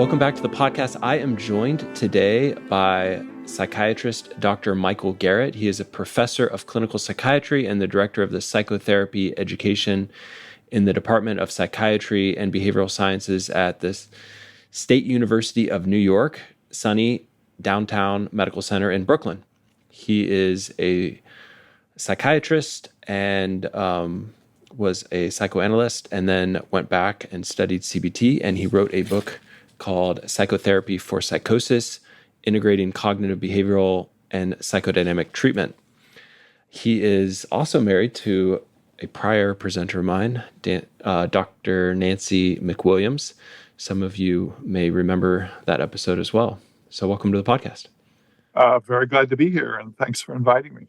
Welcome back to the podcast. I am joined today by psychiatrist Dr. Michael Garrett. He is a professor of clinical psychiatry and the director of the psychotherapy education in the Department of Psychiatry and Behavioral Sciences at the State University of New York, SUNY Downstate Medical Center in Brooklyn. He is a psychiatrist and was a psychoanalyst, and then went back and studied CBT, and he wrote a book called Psychotherapy for Psychosis, Integrating Cognitive-Behavioral and Psychodynamic Treatment. He is also married to a prior presenter of mine, Dr. Nancy McWilliams. Some of you may remember that episode as well. So welcome to the podcast. Very glad to be here, and thanks for inviting me.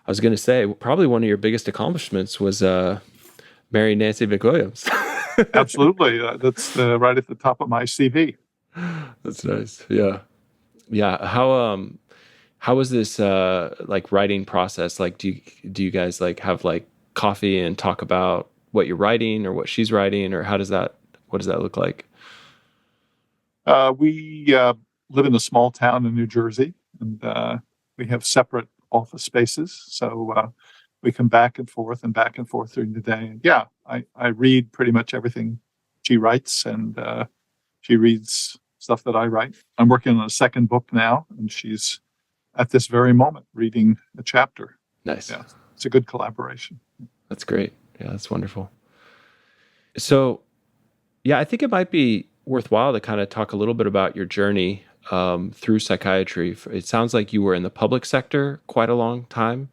I was going to say, probably one of your biggest accomplishments was marrying Nancy McWilliams. Absolutely. That's right at the top of my CV. That's nice. Yeah. Yeah. How was this writing process? Like, do you guys have coffee and talk about what you're writing or what she's writing, or what does that look like? We live in a small town in New Jersey, and we have separate office spaces. So we come back and forth during the day. And yeah, I read pretty much everything she writes, and she reads stuff that I write. I'm working on a second book now, and she's at this very moment reading a chapter. Nice. Yeah, it's a good collaboration. That's great. Yeah, that's wonderful. So, yeah, I think it might be worthwhile to kind of talk a little bit about your journey through psychiatry. It sounds like you were in the public sector quite a long time.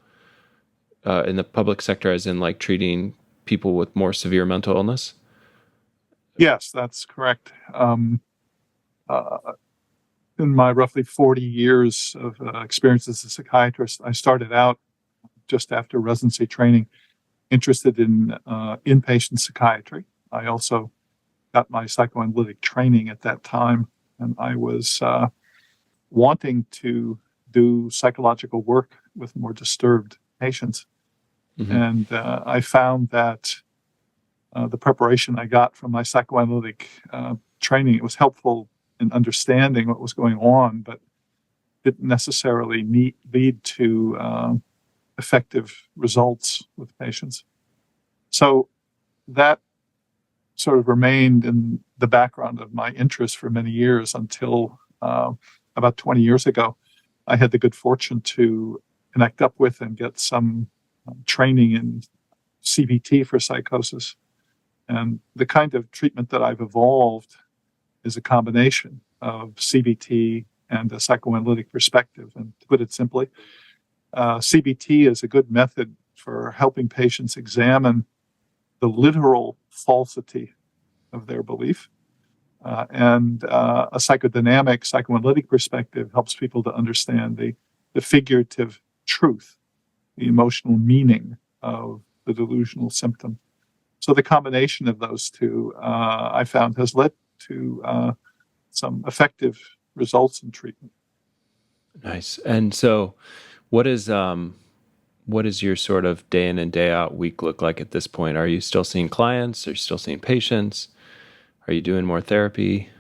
In the public sector, as in treating people with more severe mental illness? Yes, that's correct. In my roughly 40 years of experience as a psychiatrist, I started out just after residency training interested in inpatient psychiatry. I also got my psychoanalytic training at that time, and I was wanting to do psychological work with more disturbed patients. Mm-hmm. And I found that the preparation I got from my psychoanalytic training, it was helpful in understanding what was going on, but didn't necessarily lead to effective results with patients. So that sort of remained in the background of my interest for many years until about 20 years ago. I had the good fortune to connect up with and get some training in CBT for psychosis. And the kind of treatment that I've evolved is a combination of CBT and a psychoanalytic perspective. And to put it simply, CBT is a good method for helping patients examine the literal falsity of their belief. And a psychodynamic, psychoanalytic perspective helps people to understand the figurative truth, the emotional meaning of the delusional symptom. So the combination of those two, I found, has led to some effective results in treatment. Nice. And so what is your sort of day in and day out week look like at this point? Are you still seeing clients? Are you still seeing patients? Are you doing more therapy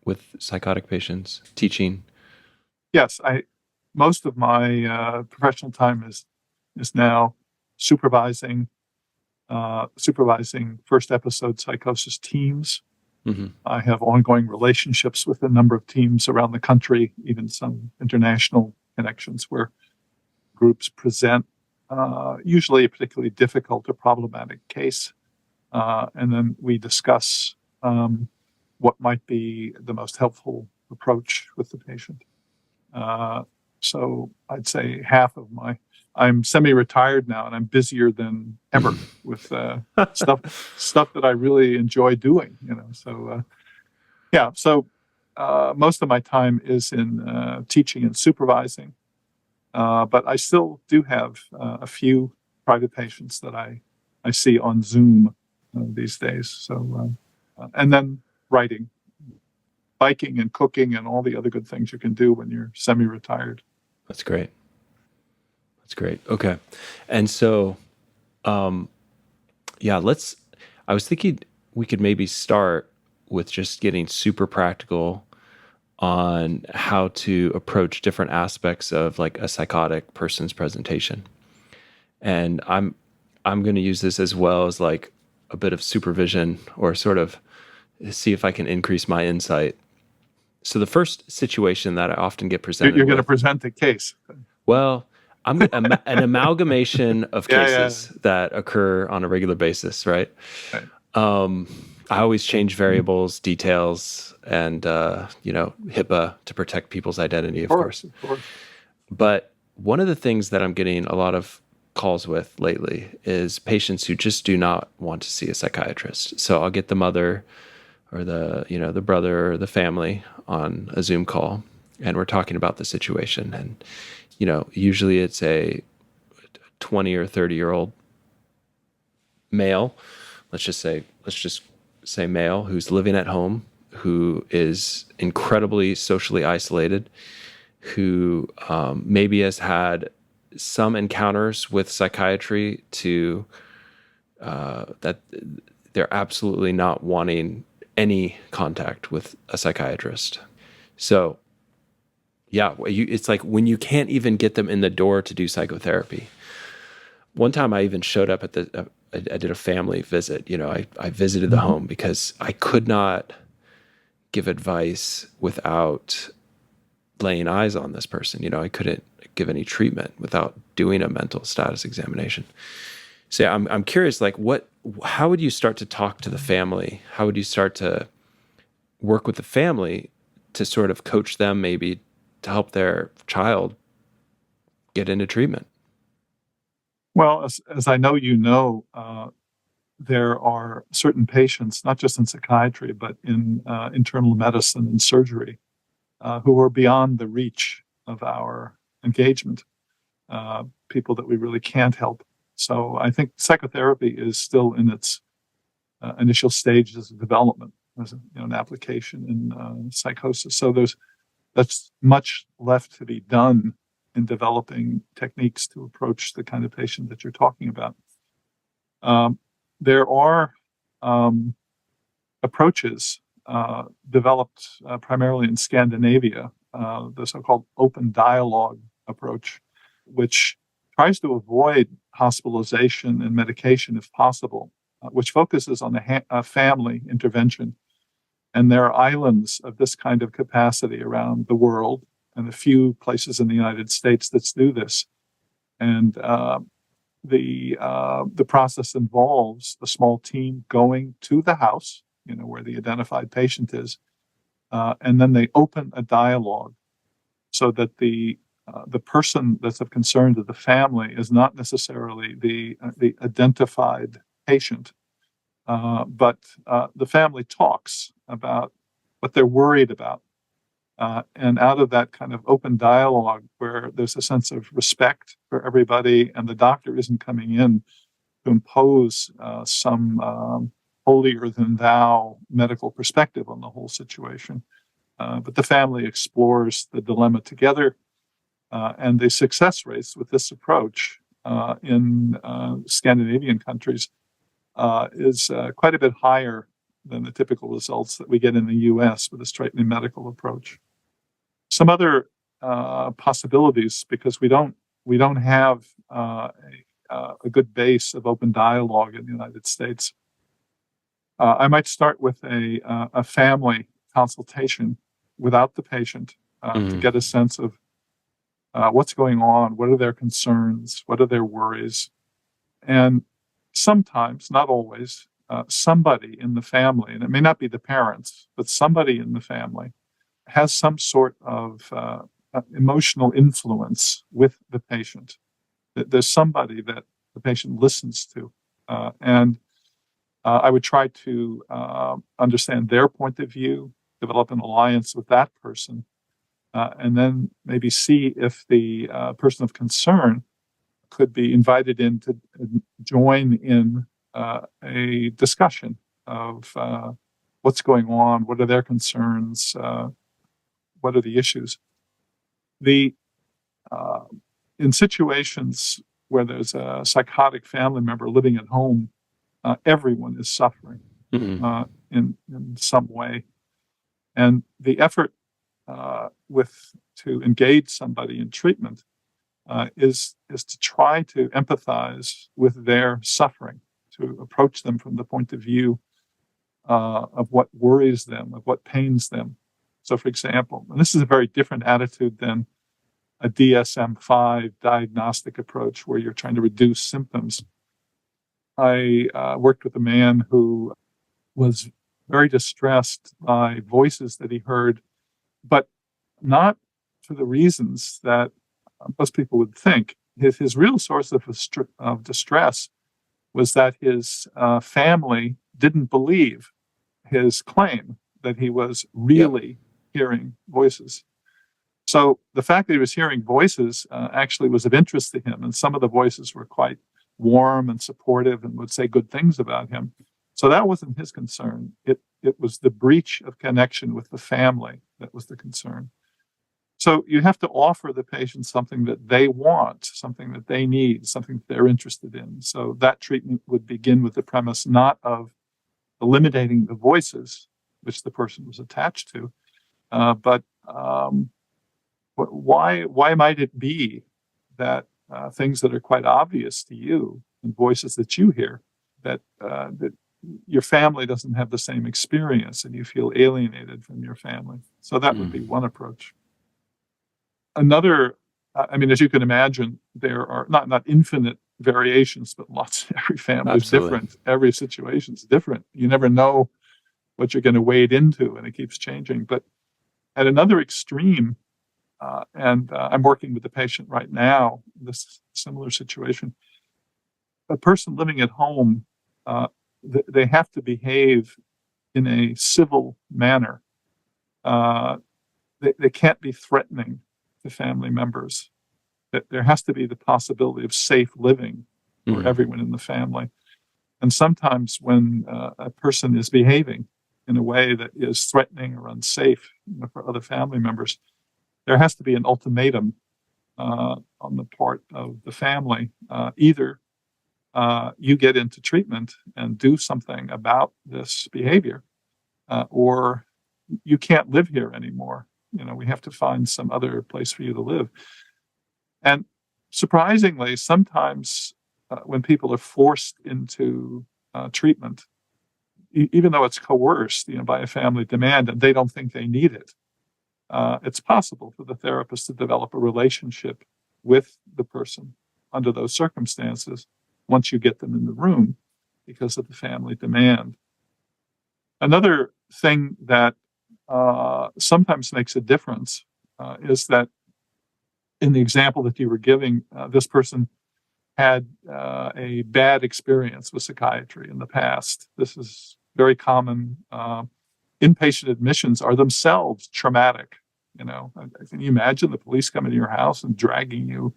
with psychotic patients, teaching? Yes, most of my professional time is now supervising first episode psychosis teams. Mm-hmm. I have ongoing relationships with a number of teams around the country, even some international connections where groups present usually a particularly difficult or problematic case, and then we discuss what might be the most helpful approach with the patient. So I'd say I'm semi-retired now, and I'm busier than ever with stuff that I really enjoy doing. So most of my time is in teaching and supervising, but I still do have a few private patients that I see on Zoom these days. So and then writing, biking, and cooking, and all the other good things you can do when you're semi-retired. That's great. Okay. And so, I was thinking we could maybe start with just getting super practical on how to approach different aspects of like a psychotic person's presentation. And I'm going to use this as well as like a bit of supervision or sort of see if I can increase my insight. So the first situation that I often get presented You're going to present the case. Well, I'm an amalgamation of cases that occur on a regular basis, right? Right. I always change variables, details, and HIPAA to protect people's identity, of course. But one of the things that I'm getting a lot of calls with lately is patients who just do not want to see a psychiatrist. So I'll get the mother or the brother or the family on a Zoom call, and we're talking about the situation. And usually it's a 20 or 30-year-old male. Let's just say male who's living at home, who is incredibly socially isolated, who maybe has had some encounters with psychiatry to that they're absolutely not wanting any contact with a psychiatrist. So yeah, it's like when you can't even get them in the door to do psychotherapy. One time I even showed up at I did a family visit. I visited the home because I could not give advice without laying eyes on this person. I couldn't give any treatment without doing a mental status examination. So I'm curious, like how would you start to talk to the family? How would you start to work with the family to sort of coach them maybe to help their child get into treatment? Well, as I know, there are certain patients, not just in psychiatry, but in internal medicine and surgery, who are beyond the reach of our engagement, people that we really can't help. So I think psychotherapy is still in its initial stages of development as an application in psychosis. So that's much left to be done in developing techniques to approach the kind of patient that you're talking about. There are approaches developed primarily in Scandinavia, the so-called open dialogue approach, which tries to avoid hospitalization and medication if possible, which focuses on a family intervention. And there are islands of this kind of capacity around the world, and a few places in the United States that do this. And the process involves a small team going to the house, where the identified patient is, and then they open a dialogue so that the person that's of concern to the family is not necessarily the identified patient, but the family talks about what they're worried about. And out of that kind of open dialogue where there's a sense of respect for everybody and the doctor isn't coming in to impose some holier-than-thou medical perspective on the whole situation, but the family explores the dilemma together, and the success rates with this approach in Scandinavian countries is quite a bit higher than the typical results that we get in the U.S. with a straightly medical approach. Some other possibilities, because we don't have a good base of open dialogue in the United States. I might start with a family consultation without the patient to get a sense of what's going on, what are their concerns, what are their worries, and sometimes, not always, somebody in the family, and it may not be the parents, but somebody in the family has some sort of emotional influence with the patient. There's somebody that the patient listens to. And I would try to understand their point of view, develop an alliance with that person, and then maybe see if the person of concern could be invited in to join in a discussion of what's going on, what are their concerns, what are the issues. In situations where there's a psychotic family member living at home, everyone is suffering. in some way. And the effort to engage somebody in treatment is to try to empathize with their suffering, to approach them from the point of view of what worries them, of what pains them. So, for example, and this is a very different attitude than a DSM-5 diagnostic approach where you're trying to reduce symptoms. I worked with a man who was very distressed by voices that he heard, but not for the reasons that most people would think. His real source of distress was that his family didn't believe his claim that he was really hearing voices. So the fact that he was hearing voices actually was of interest to him, and some of the voices were quite warm and supportive and would say good things about him. So that wasn't his concern. It was the breach of connection with the family that was the concern. So you have to offer the patient something that they want, something that they need, something that they're interested in. So that treatment would begin with the premise not of eliminating the voices, which the person was attached to, but why might it be that things that are quite obvious to you and voices that you hear, that your family doesn't have the same experience and you feel alienated from your family? So that would be one approach. Another, as you can imagine, there are not infinite variations, but lots. Every family is different. Every situation is different. You never know what you're going to wade into, and it keeps changing. But at another extreme, and I'm working with the patient right now, this similar situation, a person living at home, they have to behave in a civil manner. They can't be threatening to family members. That there has to be the possibility of safe living for everyone in the family. And sometimes when a person is behaving in a way that is threatening or unsafe for other family members, there has to be an ultimatum on the part of the family. Either you get into treatment and do something about this behavior, or you can't live here anymore. We have to find some other place for you to live. And surprisingly, sometimes when people are forced into treatment, even though it's coerced, by a family demand, and they don't think they need it, it's possible for the therapist to develop a relationship with the person under those circumstances once you get them in the room because of the family demand. Another thing that sometimes makes a difference is that in the example that you were giving, this person had a bad experience with psychiatry in the past. This is very common. Inpatient admissions are themselves traumatic. Can you imagine the police coming to your house and dragging you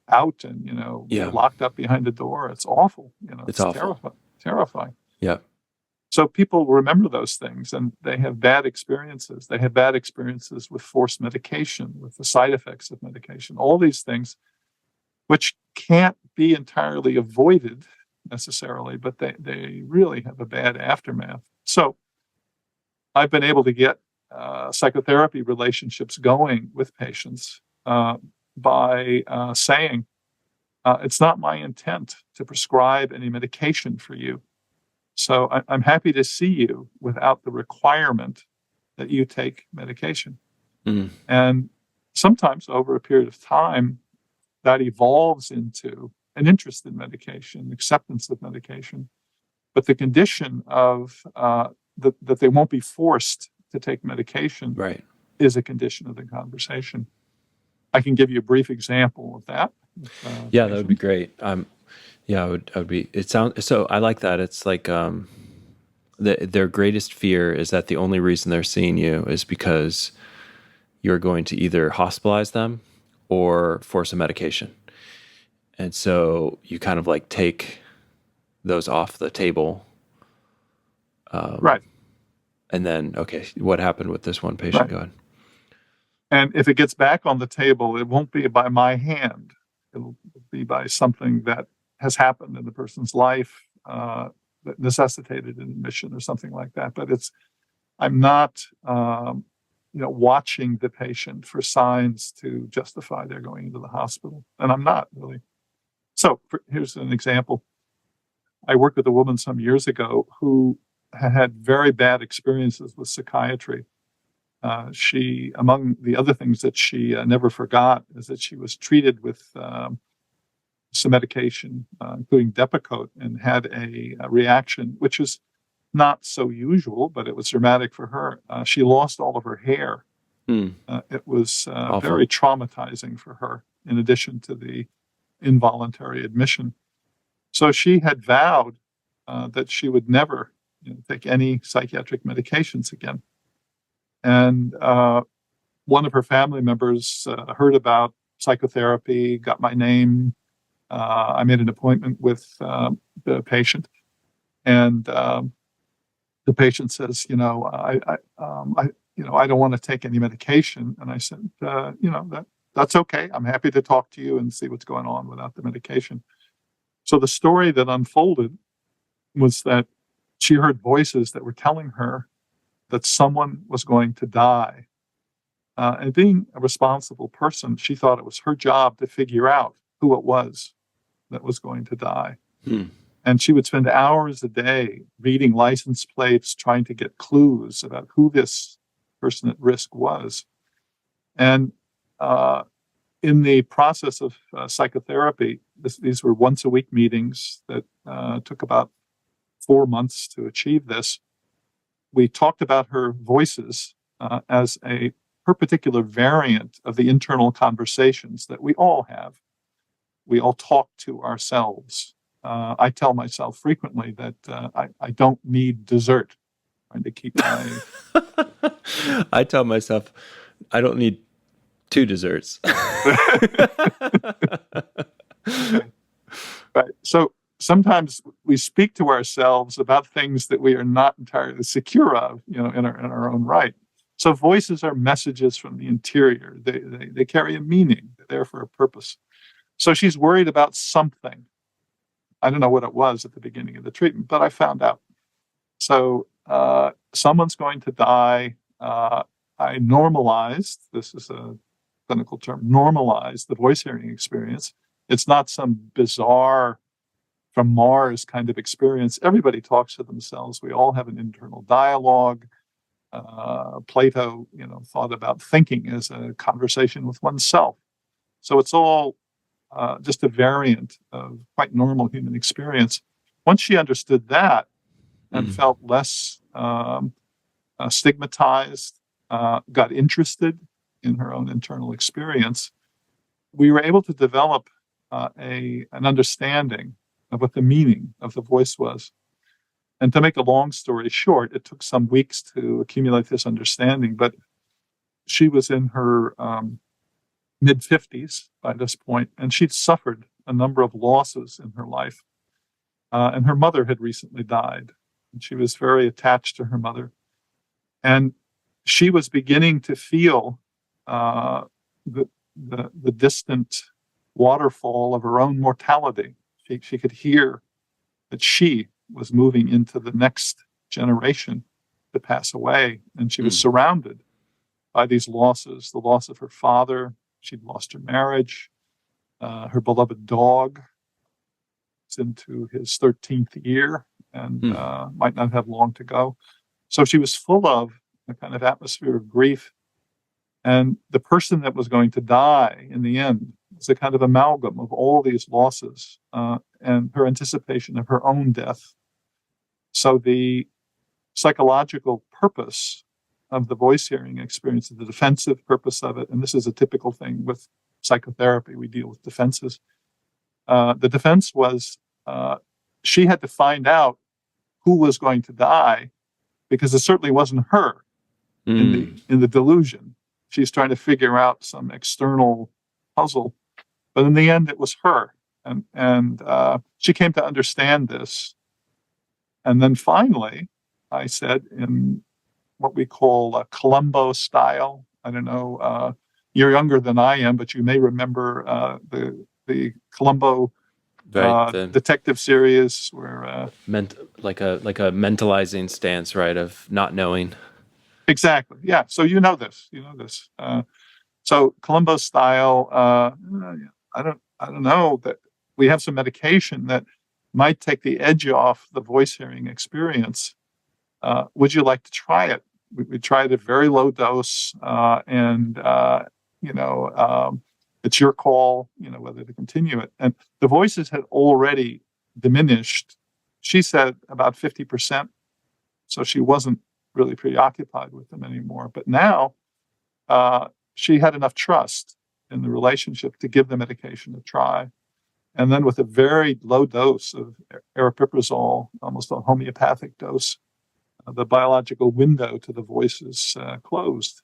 out and, you're locked up behind the door? It's awful. It's awful. Terrifying. Yeah. So people remember those things, and they have bad experiences. They have bad experiences with forced medication, with the side effects of medication, all these things, which can't be entirely avoided necessarily, but they really have a bad aftermath. So I've been able to get psychotherapy relationships going with patients by saying, it's not my intent to prescribe any medication for you. So I'm happy to see you without the requirement that you take medication. And sometimes over a period of time, that evolves into an interest in medication, acceptance of medication. But the condition of that they won't be forced to take medication is a condition of the conversation. I can give you a brief example of that. That would be great. I would be. It sounds so. I like that. It's like their greatest fear is that the only reason they're seeing you is because you're going to either hospitalize them or force a medication, and so you kind of like take those off the table, right? And then, okay, what happened with this one patient? Go ahead. And if it gets back on the table, it won't be by my hand. It'll be by something that has happened in the person's life. The that necessitated an admission or something like that. But I'm not, watching the patient for signs to justify their going into the hospital. And I'm not really. So here's an example. I worked with a woman some years ago who had very bad experiences with psychiatry. She, among the other things that she never forgot, is that she was treated with some medication, including Depakote, and had a reaction, which is not so usual, but it was dramatic for her. She lost all of her hair. It was very traumatizing for her, in addition to the involuntary admission. So she had vowed that she would never take any psychiatric medications again. And one of her family members heard about psychotherapy, got my name. I made an appointment with the patient, and the patient says, I don't want to take any medication. And I said, that's okay. I'm happy to talk to you and see what's going on without the medication. So the story that unfolded was that she heard voices that were telling her that someone was going to die. And being a responsible person, she thought it was her job to figure out who it was that was going to die. And she would spend hours a day reading license plates, trying to get clues about who this person at risk was. And in the process of psychotherapy, these were once-a-week meetings that took about 4 months to achieve this. We talked about her voices as her particular variant of the internal conversations that we all have. We all talk to ourselves. I tell myself frequently that I don't need dessert. Trying to keep my... I tell myself I don't need 2 desserts. Right. So sometimes we speak to ourselves about things that we are not entirely secure of, in our own right. So voices are messages from the interior. They carry a meaning. They're there for a purpose. So she's worried about something. I don't know what it was at the beginning of the treatment, but I found out. So someone's going to die. I normalized, this is a clinical term, normalized the voice hearing experience. It's not some bizarre from Mars kind of experience. Everybody talks to themselves. We all have an internal dialogue. Plato, thought about thinking as a conversation with oneself. So it's all just a variant of quite normal human experience. Once she understood that and felt less stigmatized, got interested in her own internal experience, we were able to develop an understanding of what the meaning of the voice was. And to make a long story short, it took some weeks to accumulate this understanding, but she was in her mid-50s by this point, and she'd suffered a number of losses in her life. And her mother had recently died, and she was very attached to her mother. And she was beginning to feel the distant waterfall of her own mortality. She could hear that she was moving into the next generation to pass away, and she was surrounded by these losses. The loss of her father, she'd lost her marriage, her beloved dog was into his 13th year and might not have long to go. So she was full of a kind of atmosphere of grief. And the person that was going to die in the end was a kind of amalgam of all these losses and her anticipation of her own death. So the psychological purpose of the voice hearing experience, the defensive purpose of it, and this is a typical thing with psychotherapy, we deal with defenses. The defense was she had to find out who was going to die, because it certainly wasn't her in the delusion. She's trying to figure out some external puzzle, but in the end, it was her, and she came to understand this. And then finally, I said, in what we call a Columbo style. I don't know. You're younger than I am, but you may remember the Columbo Right. Detective series where Like a mentalizing stance, right? Of not knowing. exactly, yeah. So you know this. So Columbo style. I don't know that we have some medication that might take the edge off the voice hearing experience. Would you like to try it? We tried at a very low dose, and it's your call, whether to continue it. And the voices had already diminished. She said about 50%, so she wasn't really preoccupied with them anymore. But now she had enough trust in the relationship to give the medication a try. And then with a very low dose of aripiprazole, almost a homeopathic dose, the biological window to the voices closed,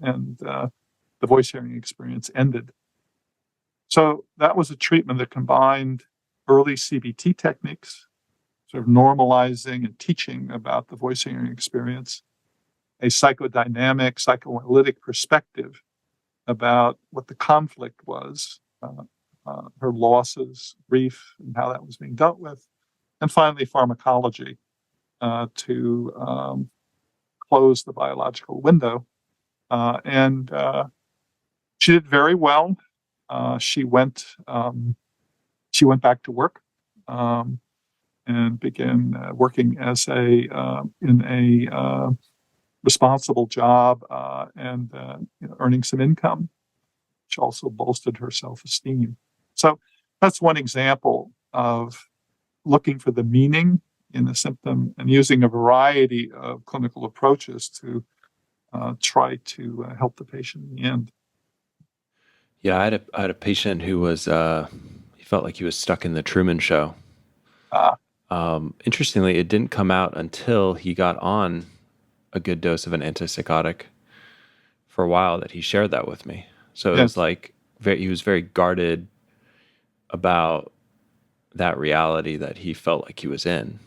and the voice hearing experience ended. So that was a treatment that combined early CBT techniques, sort of normalizing and teaching about the voice hearing experience, a psychodynamic, psychoanalytic perspective about what the conflict was, her losses, grief, and how that was being dealt with, and finally pharmacology to close the biological window. And she did very well. She went back to work and began working in a responsible job and earning some income, which also bolstered her self-esteem. So that's one example of looking for the meaning in the symptom and using a variety of clinical approaches to try to help the patient in the end. Yeah, I had a patient who was he felt like he was stuck in the Truman Show. Interestingly, it didn't come out until he got on a good dose of an antipsychotic for a while that he shared that with me. So it was like he was very guarded about that reality that he felt like he was in.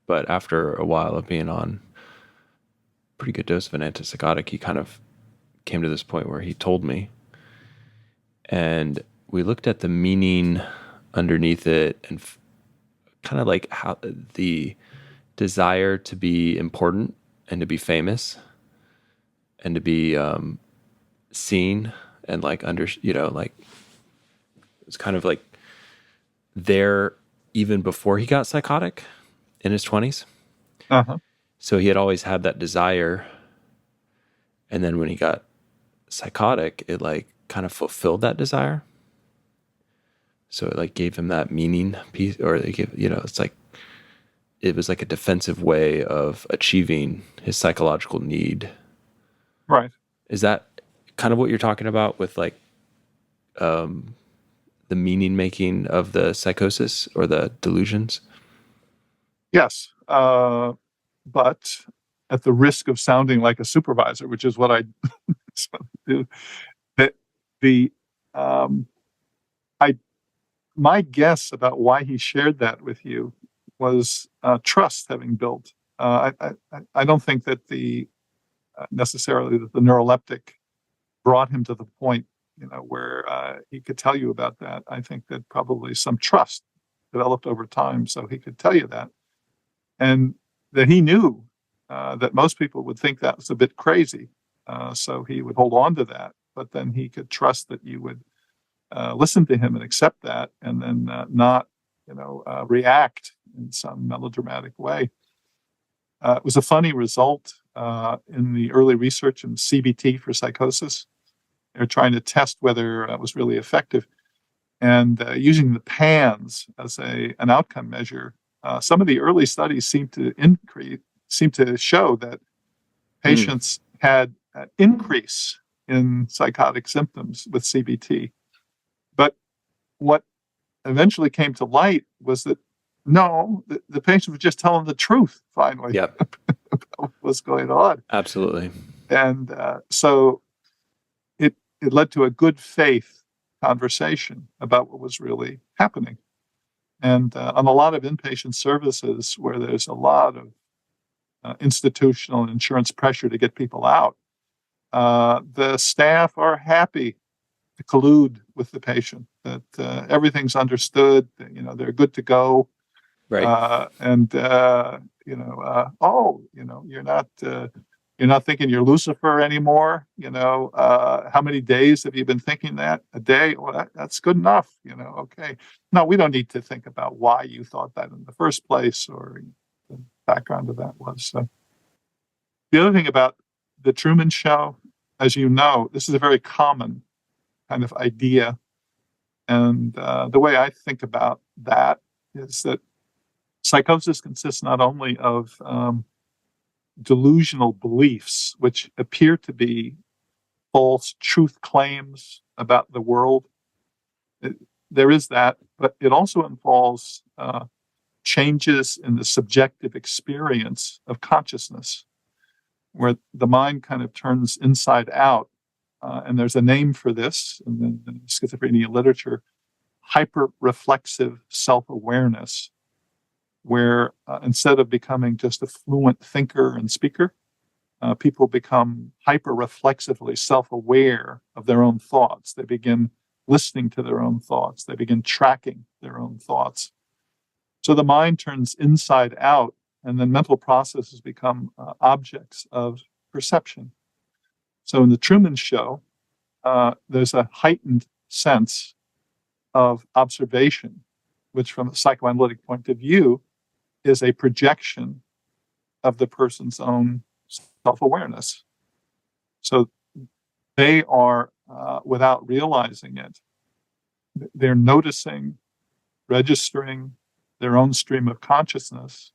But after a while of being on a pretty good dose of an antipsychotic, he kind of came to this point where he told me. And we looked at the meaning underneath it and kind of like how the desire to be important and to be famous and to be seen and like like it's kind of like there even before he got psychotic in his 20s. Uh-huh. So he had always had that desire. And then when he got psychotic, it like kind of fulfilled that desire. So it like gave him that meaning piece, or it gave, it's like, it was like a defensive way of achieving his psychological need. Right. Is that kind of what you're talking about with like the meaning making of the psychosis or the delusions? Yes. But at the risk of sounding like a supervisor, which is what I do, my guess about why he shared that with you was trust having built. I don't think that necessarily that the neuroleptic brought him to the point, where he could tell you about that. I think that probably some trust developed over time, so he could tell you that, and that he knew that most people would think that was a bit crazy, so he would hold on to that. But then he could trust that you would listen to him and accept that, and then not, react in some melodramatic way. It was a funny result in the early research in CBT for psychosis. They were trying to test whether it was really effective, and using the PANS as an outcome measure. Some of the early studies seemed to show that patients had an increase in psychotic symptoms with CBT. But what eventually came to light was that no, the patient was just telling the truth finally. Yep. About what was going on. Absolutely. And so it led to a good faith conversation about what was really happening. And on a lot of inpatient services where there's a lot of institutional and insurance pressure to get people out, the staff are happy to collude with the patient, that everything's understood, they're good to go. Right. You're not thinking you're Lucifer anymore. How many days have you been thinking that? A day? Well, that's good enough. Okay. No, we don't need to think about why you thought that in the first place or the background of that was. So the other thing about the Truman Show, as you know, this is a very common kind of idea. And the way I think about that is that psychosis consists not only of delusional beliefs, which appear to be false truth claims about the world. There is that, but it also involves changes in the subjective experience of consciousness, where the mind kind of turns inside out. And there's a name for this in the schizophrenia literature: hyper-reflexive self-awareness, where instead of becoming just a fluent thinker and speaker, people become hyper-reflexively self-aware of their own thoughts. They begin listening to their own thoughts. They begin tracking their own thoughts. So the mind turns inside out, and then mental processes become objects of perception. So in the Truman Show, there's a heightened sense of observation, which from a psychoanalytic point of view is a projection of the person's own self-awareness. So they are, without realizing it, they're noticing, registering their own stream of consciousness.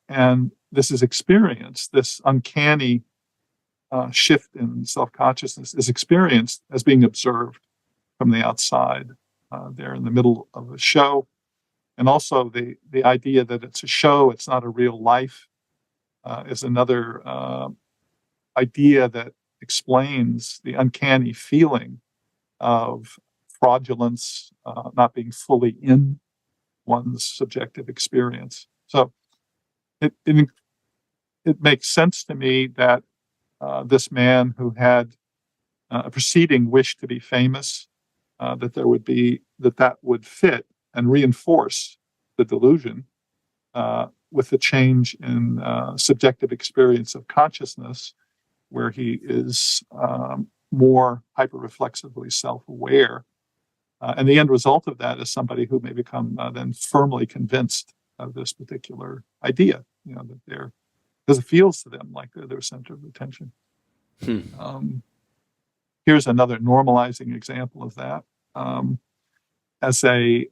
And this is experienced, this uncanny shift in self-consciousness is experienced as being observed from the outside. They're in the middle of a show. And also the idea that it's a show, it's not a real life, is another idea that explains the uncanny feeling of fraudulence, not being fully in one's subjective experience. So it makes sense to me that this man who had a preceding wish to be famous, that would fit and reinforce the delusion with the change in subjective experience of consciousness, where he is more hyper-reflexively self-aware. And the end result of that is somebody who may become then firmly convinced of this particular idea, that they're, because it feels to them like they're their center of attention. Here's another normalizing example of that. As an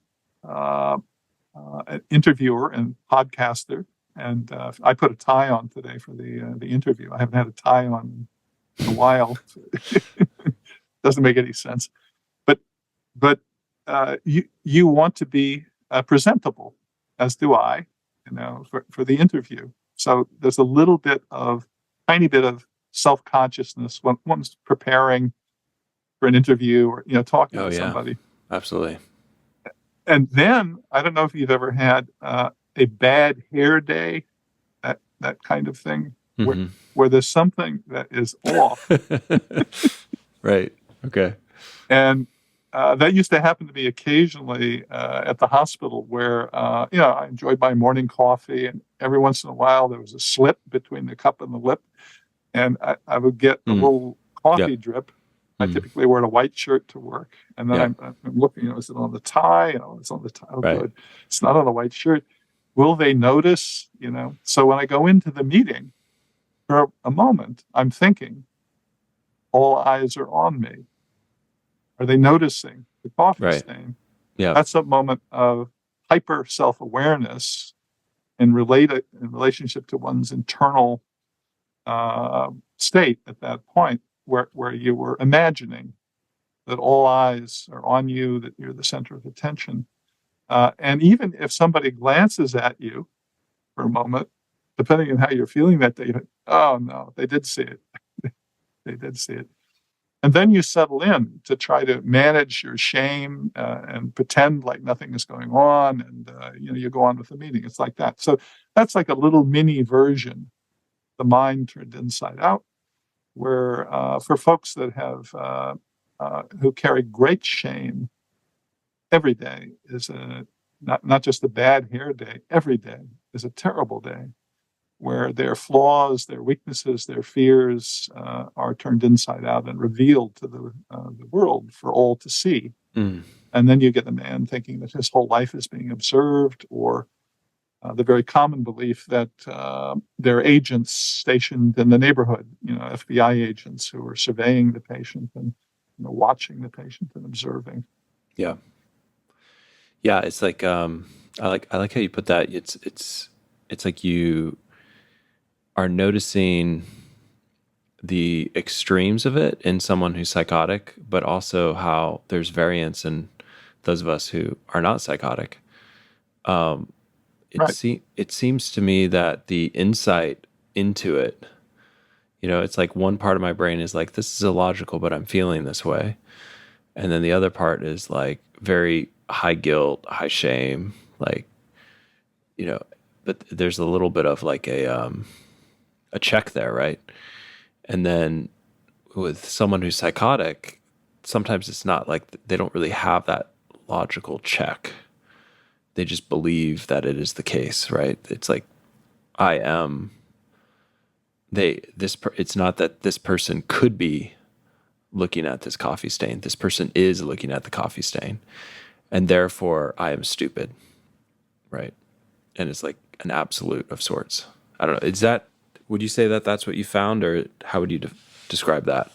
interviewer and podcaster, and I put a tie on today for the interview. I haven't had a tie on in a while. Doesn't make any sense. But you want to be presentable, as do I, for the interview. So there's a tiny bit of self-consciousness when one's preparing for an interview or talking to somebody. Absolutely. And then I don't know if you've ever had a bad hair day, that kind of thing, where there's something that is off. Right. Okay. And that used to happen to me occasionally at the hospital, where I enjoyed my morning coffee, and every once in a while there was a slip between the cup and the lip, and I would get a little coffee drip. I typically wear a white shirt to work, and then I'm looking, is it on the tie? It's on the tie. Oh, right. Good. It's not on the white shirt. Will they notice? So when I go into the meeting, for a moment, I'm thinking, all eyes are on me. Are they noticing the coffee stain? Yeah. That's a moment of hyper self-awareness in relationship to one's internal state at that point, where you were imagining that all eyes are on you, that you're the center of attention. And even if somebody glances at you for a moment, depending on how you're feeling that day, oh no, they did see it. They did see it. And then you settle in to try to manage your shame and pretend like nothing is going on, and you go on with the meeting. It's like that. So that's like a little mini version, the mind turned inside out, where for folks that have who carry great shame every day is not just a bad hair day. Every day is a terrible day, where their flaws, their weaknesses, their fears are turned inside out and revealed to the world for all to see. Mm. And then you get a man thinking that his whole life is being observed, or the very common belief that there are agents stationed in the neighborhood, FBI agents who are surveying the patient and watching the patient and observing. Yeah. Yeah, it's like I like how you put that. It's like you are noticing the extremes of it in someone who's psychotic, but also how there's variance in those of us who are not psychotic. It seems to me that the insight into it, it's like one part of my brain is like, this is illogical, but I'm feeling this way. And then the other part is like very high guilt, high shame, like, but there's a little bit of like a check there, right? And then with someone who's psychotic, sometimes it's not like they don't really have that logical check. They just believe that it is the case, right? It's like, I am. It's not that this person could be looking at this coffee stain. This person is looking at the coffee stain, and therefore I am stupid, right? And it's like an absolute of sorts. I don't know. Would you say that that's what you found, or how would you describe that?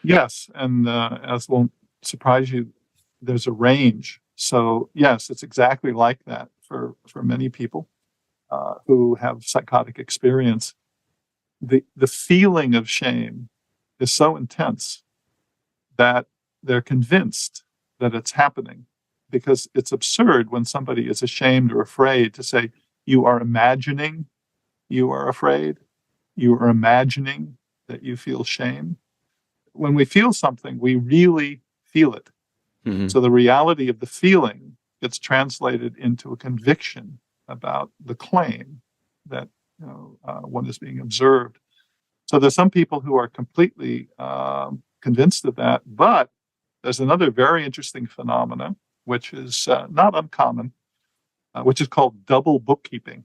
Yes, and as won't surprise you, there's a range. So yes, it's exactly like that for many people who have psychotic experience. The feeling of shame is so intense that they're convinced that it's happening, because it's absurd when somebody is ashamed or afraid to say, you are imagining you are afraid, you are imagining that you feel shame. When we feel something, we really feel it. Mm-hmm. So the reality of the feeling gets translated into a conviction about the claim that one is being observed. So there's some people who are completely convinced of that, but there's another very interesting phenomenon, which is not uncommon, which is called double bookkeeping,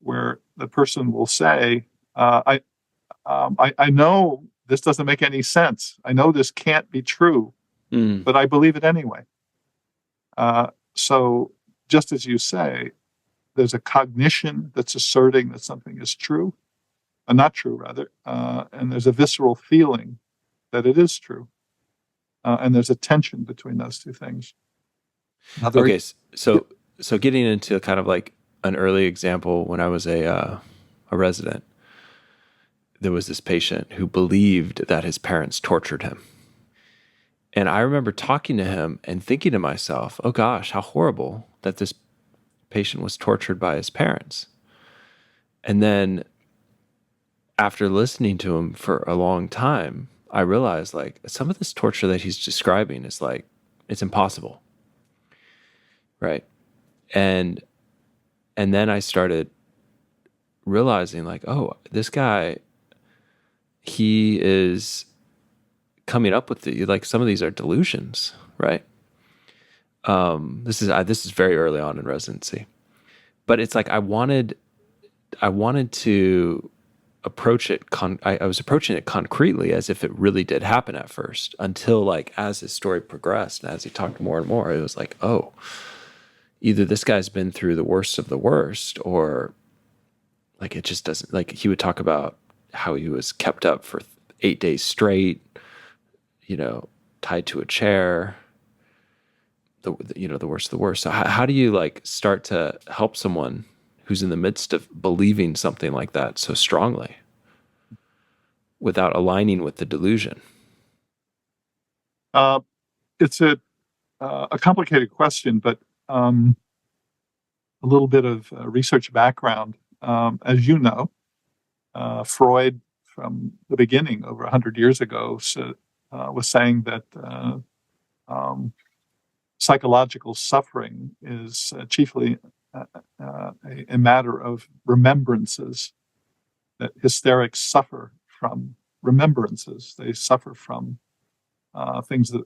where the person will say, I know this doesn't make any sense. I know this can't be true, but I believe it anyway. So just as you say, there's a cognition that's asserting that something is true, not true rather, and there's a visceral feeling that it is true. And there's a tension between those two things. Okay, so getting into kind of like an early example, when I was a resident, there was this patient who believed that his parents tortured him. And I remember talking to him and thinking to myself, oh gosh, how horrible that this patient was tortured by his parents. And then after listening to him for a long time, I realized like some of this torture that he's describing is like, it's impossible. Right. And then I started realizing like, oh, this guy, he is coming up with like some of these are delusions, right? This is very early on in residency, but it's like I wanted to approach it. I was approaching it concretely as if it really did happen at first, until like as his story progressed and as he talked more and more, it was like, oh, either this guy's been through the worst of the worst, or like it just doesn't. Like he would talk about how he was kept up for 8 days straight, tied to a chair. The worst of the worst. So how do you like start to help someone who's in the midst of believing something like that so strongly without aligning with the delusion? It's a complicated question, but a little bit of research background. As you know, Freud, from the beginning over 100 years ago, was saying that psychological suffering is chiefly a matter of remembrances, that hysterics suffer from remembrances. They suffer from things that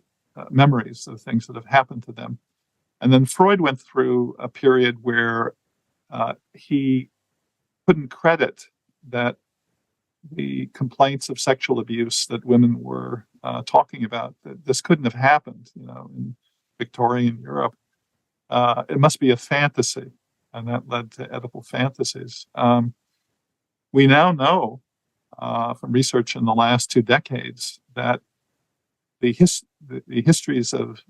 memories of things that have happened to them. And then Freud went through a period where he couldn't credit that the complaints of sexual abuse that women were talking about, that this couldn't have happened, in Victorian Europe. It must be a fantasy, and that led to Oedipal fantasies. We now know from research in the last 2 decades that the histories of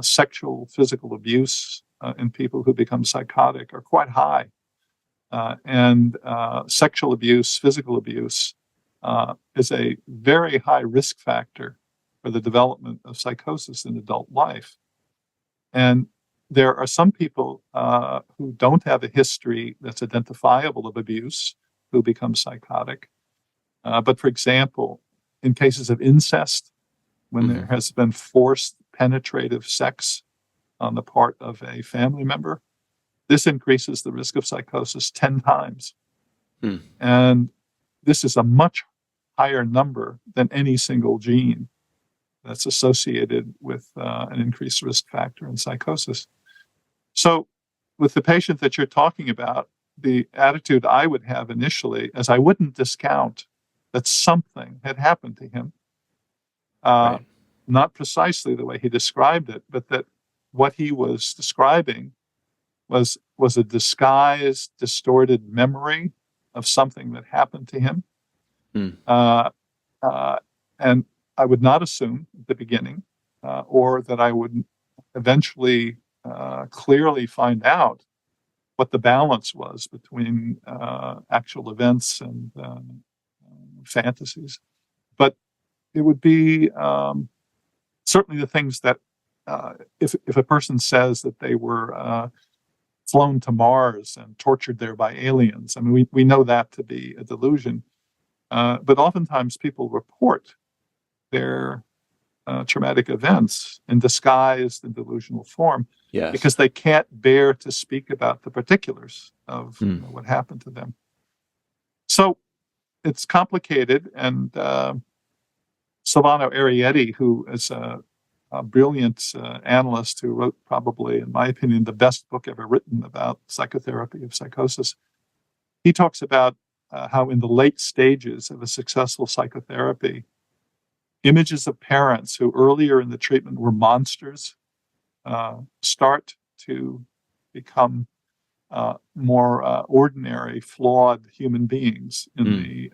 sexual, physical abuse in people who become psychotic are quite high. And sexual abuse, physical abuse, is a very high risk factor for the development of psychosis in adult life. And there are some people who don't have a history that's identifiable of abuse who become psychotic. But for example, in cases of incest, when there has been forced penetrative sex on the part of a family member, this increases the risk of psychosis 10 times. And this is a much higher number than any single gene that's associated with an increased risk factor in psychosis. So with the patient that you're talking about, the attitude I would have initially is I wouldn't discount that something had happened to him. Right. Not precisely the way he described it, but that what he was describing was a disguised, distorted memory of something that happened to him. And I would not assume at the beginning, or that I would eventually clearly find out what the balance was between actual events and fantasies. But it would be certainly the things that if a person says that they were flown to Mars and tortured there by aliens, I mean, we know that to be a delusion. But oftentimes people report their traumatic events in disguised and delusional form, because they can't bear to speak about the particulars of what happened to them. So it's complicated, and Silvano Arietti, who is a brilliant analyst who wrote probably, in my opinion, the best book ever written about psychotherapy of psychosis, he talks about how in the late stages of a successful psychotherapy, images of parents who earlier in the treatment were monsters start to become more ordinary, flawed human beings in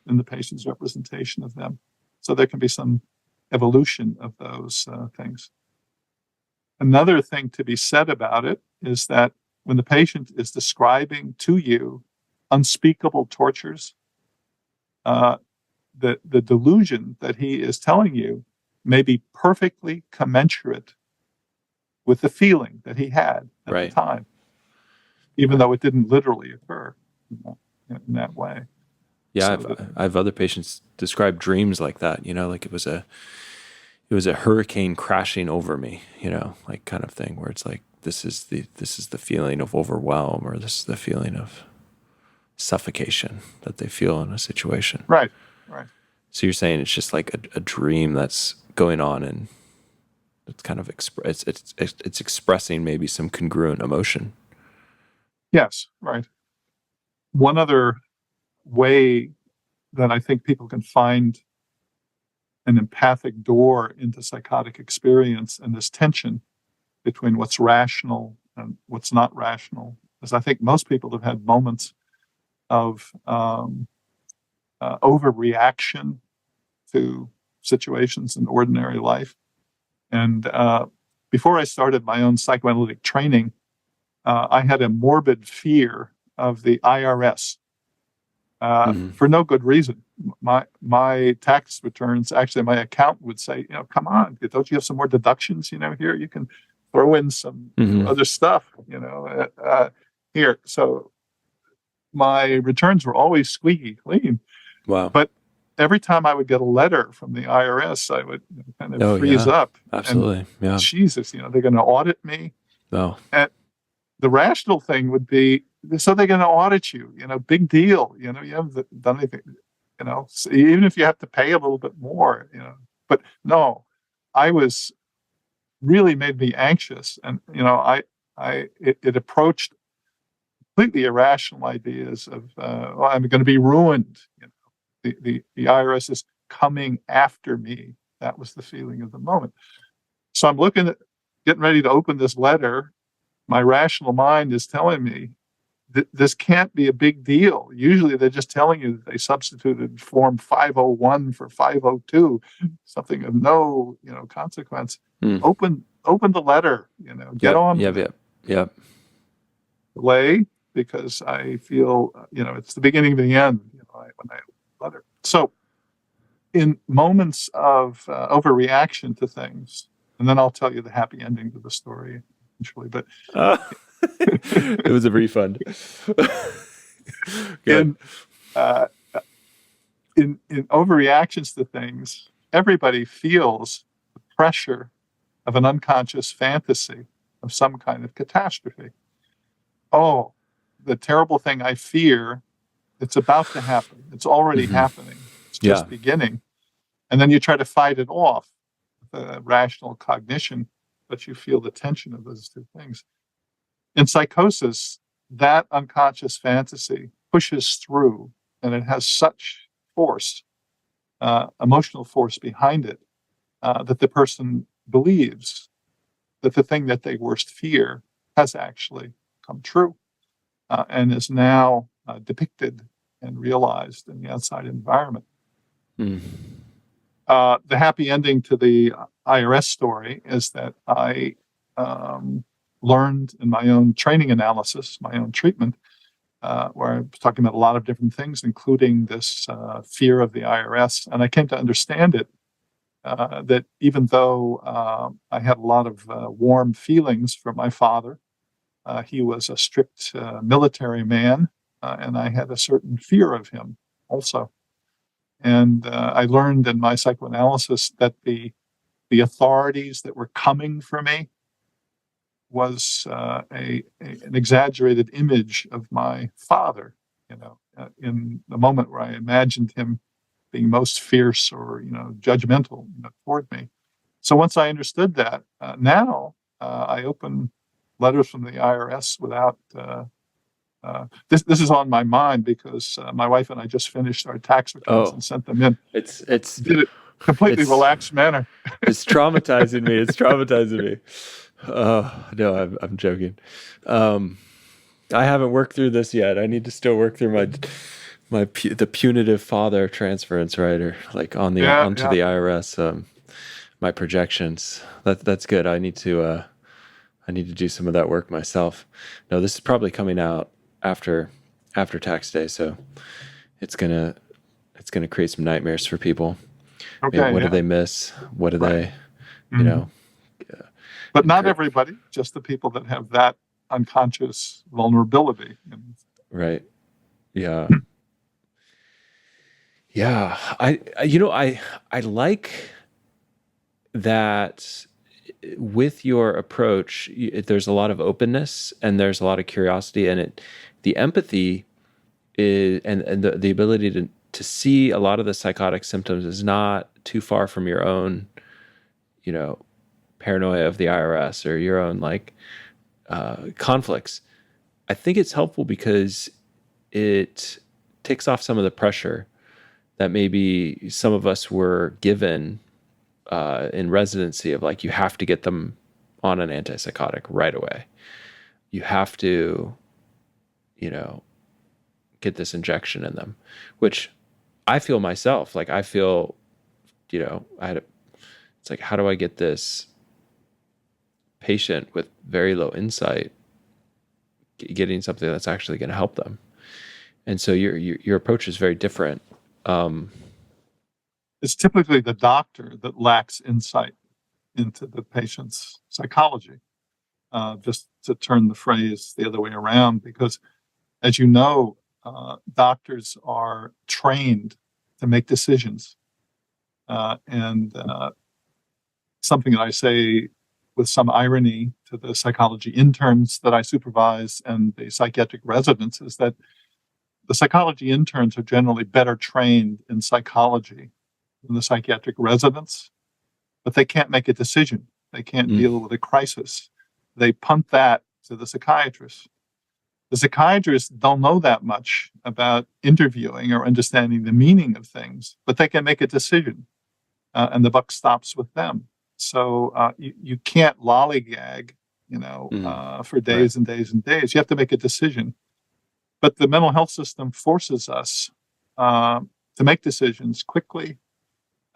the patient's representation of them. So there can be some evolution of those things. Another thing to be said about it is that when the patient is describing to you unspeakable tortures, the delusion that he is telling you may be perfectly commensurate with the feeling that he had at the time, even though it didn't literally occur in that way. Yeah, I have other patients describe dreams like that, like it was a hurricane crashing over me, like kind of thing, where it's like this is the feeling of overwhelm, or this is the feeling of suffocation that they feel in a situation. Right. So you're saying it's just like a dream that's going on, and it's kind of it's expressing maybe some congruent emotion. Yes, right. One other way that I think people can find an empathic door into psychotic experience and this tension between what's rational and what's not rational is I think most people have had moments of overreaction to situations in ordinary life. And before I started my own psychoanalytic training, I had a morbid fear of the IRS for no good reason. My tax returns, actually, my accountant would say, come on, don't you have some more deductions? Here you can throw in some other stuff, here. So my returns were always squeaky clean. Wow. But every time I would get a letter from the IRS, I would kind of freeze up. Absolutely. And, Jesus, they're going to audit me. Oh. And the rational thing would be, so they're going to audit you, big deal. You haven't done anything, so even if you have to pay a little bit more, but no, I was really made me anxious, and it approached completely irrational ideas of I'm going to be ruined. The IRS is coming after me. That was the feeling of the moment. So I'm getting ready to open this letter. My rational mind is telling me this can't be a big deal. Usually they're just telling you that they substituted form 501 for 502, something of no, consequence. Open the letter, get on. Yep. Delay, because I feel, it's the beginning of the end, when I open the letter. So in moments of overreaction to things, and then I'll tell you the happy ending to the story eventually, but it was a refund. in overreactions to things, everybody feels the pressure of an unconscious fantasy of some kind of catastrophe. Oh, the terrible thing I fear, it's about to happen. It's already happening. It's just beginning. And then you try to fight it off with rational cognition, but you feel the tension of those two things. In psychosis, that unconscious fantasy pushes through, and it has such force, emotional force behind it, that the person believes that the thing that they worst fear has actually come true, and is now depicted and realized in the outside environment. The happy ending to the IRS story is that I learned in my own training analysis, my own treatment, where I was talking about a lot of different things, including this fear of the IRS. And I came to understand it, that even though I had a lot of warm feelings for my father, he was a strict military man, and I had a certain fear of him also. And I learned in my psychoanalysis that the authorities that were coming for me was an exaggerated image of my father, in the moment where I imagined him being most fierce or, judgmental toward me. So once I understood that, now I open letters from the IRS without, this is on my mind because my wife and I just finished our tax returns and sent them in. It's did it completely relaxed manner. It's traumatizing me. Oh, no, I'm joking. I haven't worked through this yet. I need to still work through the punitive father transference, right? Or like onto the IRS, my projections. That's good. I need to do some of that work myself. No, this is probably coming out after tax day, so it's gonna create some nightmares for people. Okay, what do they miss? What do they, But not everybody, just the people that have that unconscious vulnerability. Right. Yeah. Yeah. I like that with your approach, there's a lot of openness and there's a lot of curiosity, and the empathy is, and the ability to see a lot of the psychotic symptoms is not too far from your own, paranoia of the IRS or your own conflicts. I think it's helpful because it takes off some of the pressure that maybe some of us were given in residency of you have to get them on an antipsychotic right away. You have to, get this injection in them, which I feel myself. I feel, it's how do I get this patient with very low insight getting something that's actually going to help them? And so your approach is very different. It's typically the doctor that lacks insight into the patient's psychology, just to turn the phrase the other way around, because as you know, doctors are trained to make decisions. And something that I say with some irony to the psychology interns that I supervise and the psychiatric residents is that the psychology interns are generally better trained in psychology than the psychiatric residents. but they can't make a decision. They can't deal with a crisis. They punt that to the psychiatrist. The psychiatrists don't know that much about interviewing or understanding the meaning of things, but they can make a decision, and the buck stops with them. So you can't lollygag, for days and days and days. You have to make a decision. But the mental health system forces us to make decisions quickly.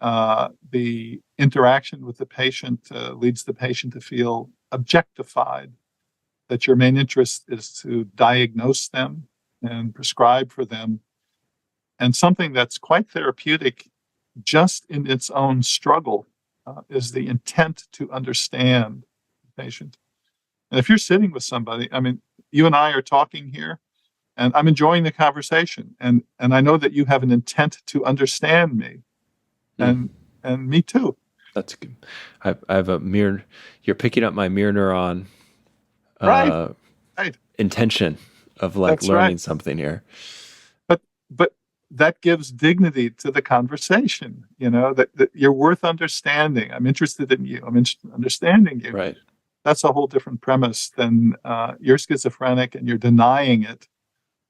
The interaction with the patient leads the patient to feel objectified, that your main interest is to diagnose them and prescribe for them. And something that's quite therapeutic just in its own struggle is the intent to understand the patient. And if you're sitting with somebody, I mean, you and I are talking here, and I'm enjoying the conversation, and I know that you have an intent to understand me, and me too. That's good. I have a mirror. You're picking up my mirror neuron Right. intention of like That's learning right. something here. But that gives dignity to the conversation, that you're worth understanding. I'm interested in you. I'm interested in understanding you. Right. That's a whole different premise than you're schizophrenic and you're denying it.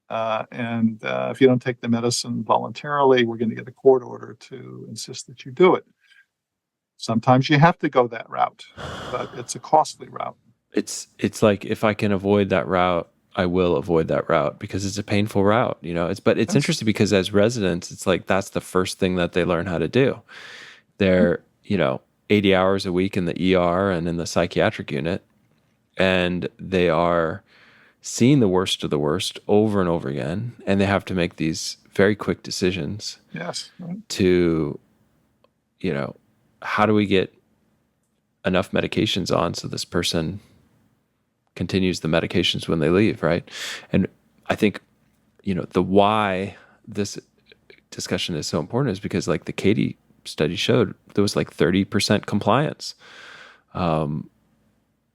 And if you don't take the medicine voluntarily, we're going to get a court order to insist that you do it. Sometimes you have to go that route, but it's a costly route. It's like, if I can avoid that route, I will avoid that route, because it's a painful route, But it's interesting because as residents, it's like that's the first thing that they learn how to do. They're 80 hours a week in the ER and in the psychiatric unit, and they are seeing the worst of the worst over and over again, and they have to make these very quick decisions. Yes. To how do we get enough medications on so this person continues the medications when they leave, right? And I think, the why this discussion is so important is because, like, the Katie study showed, there was like 30% compliance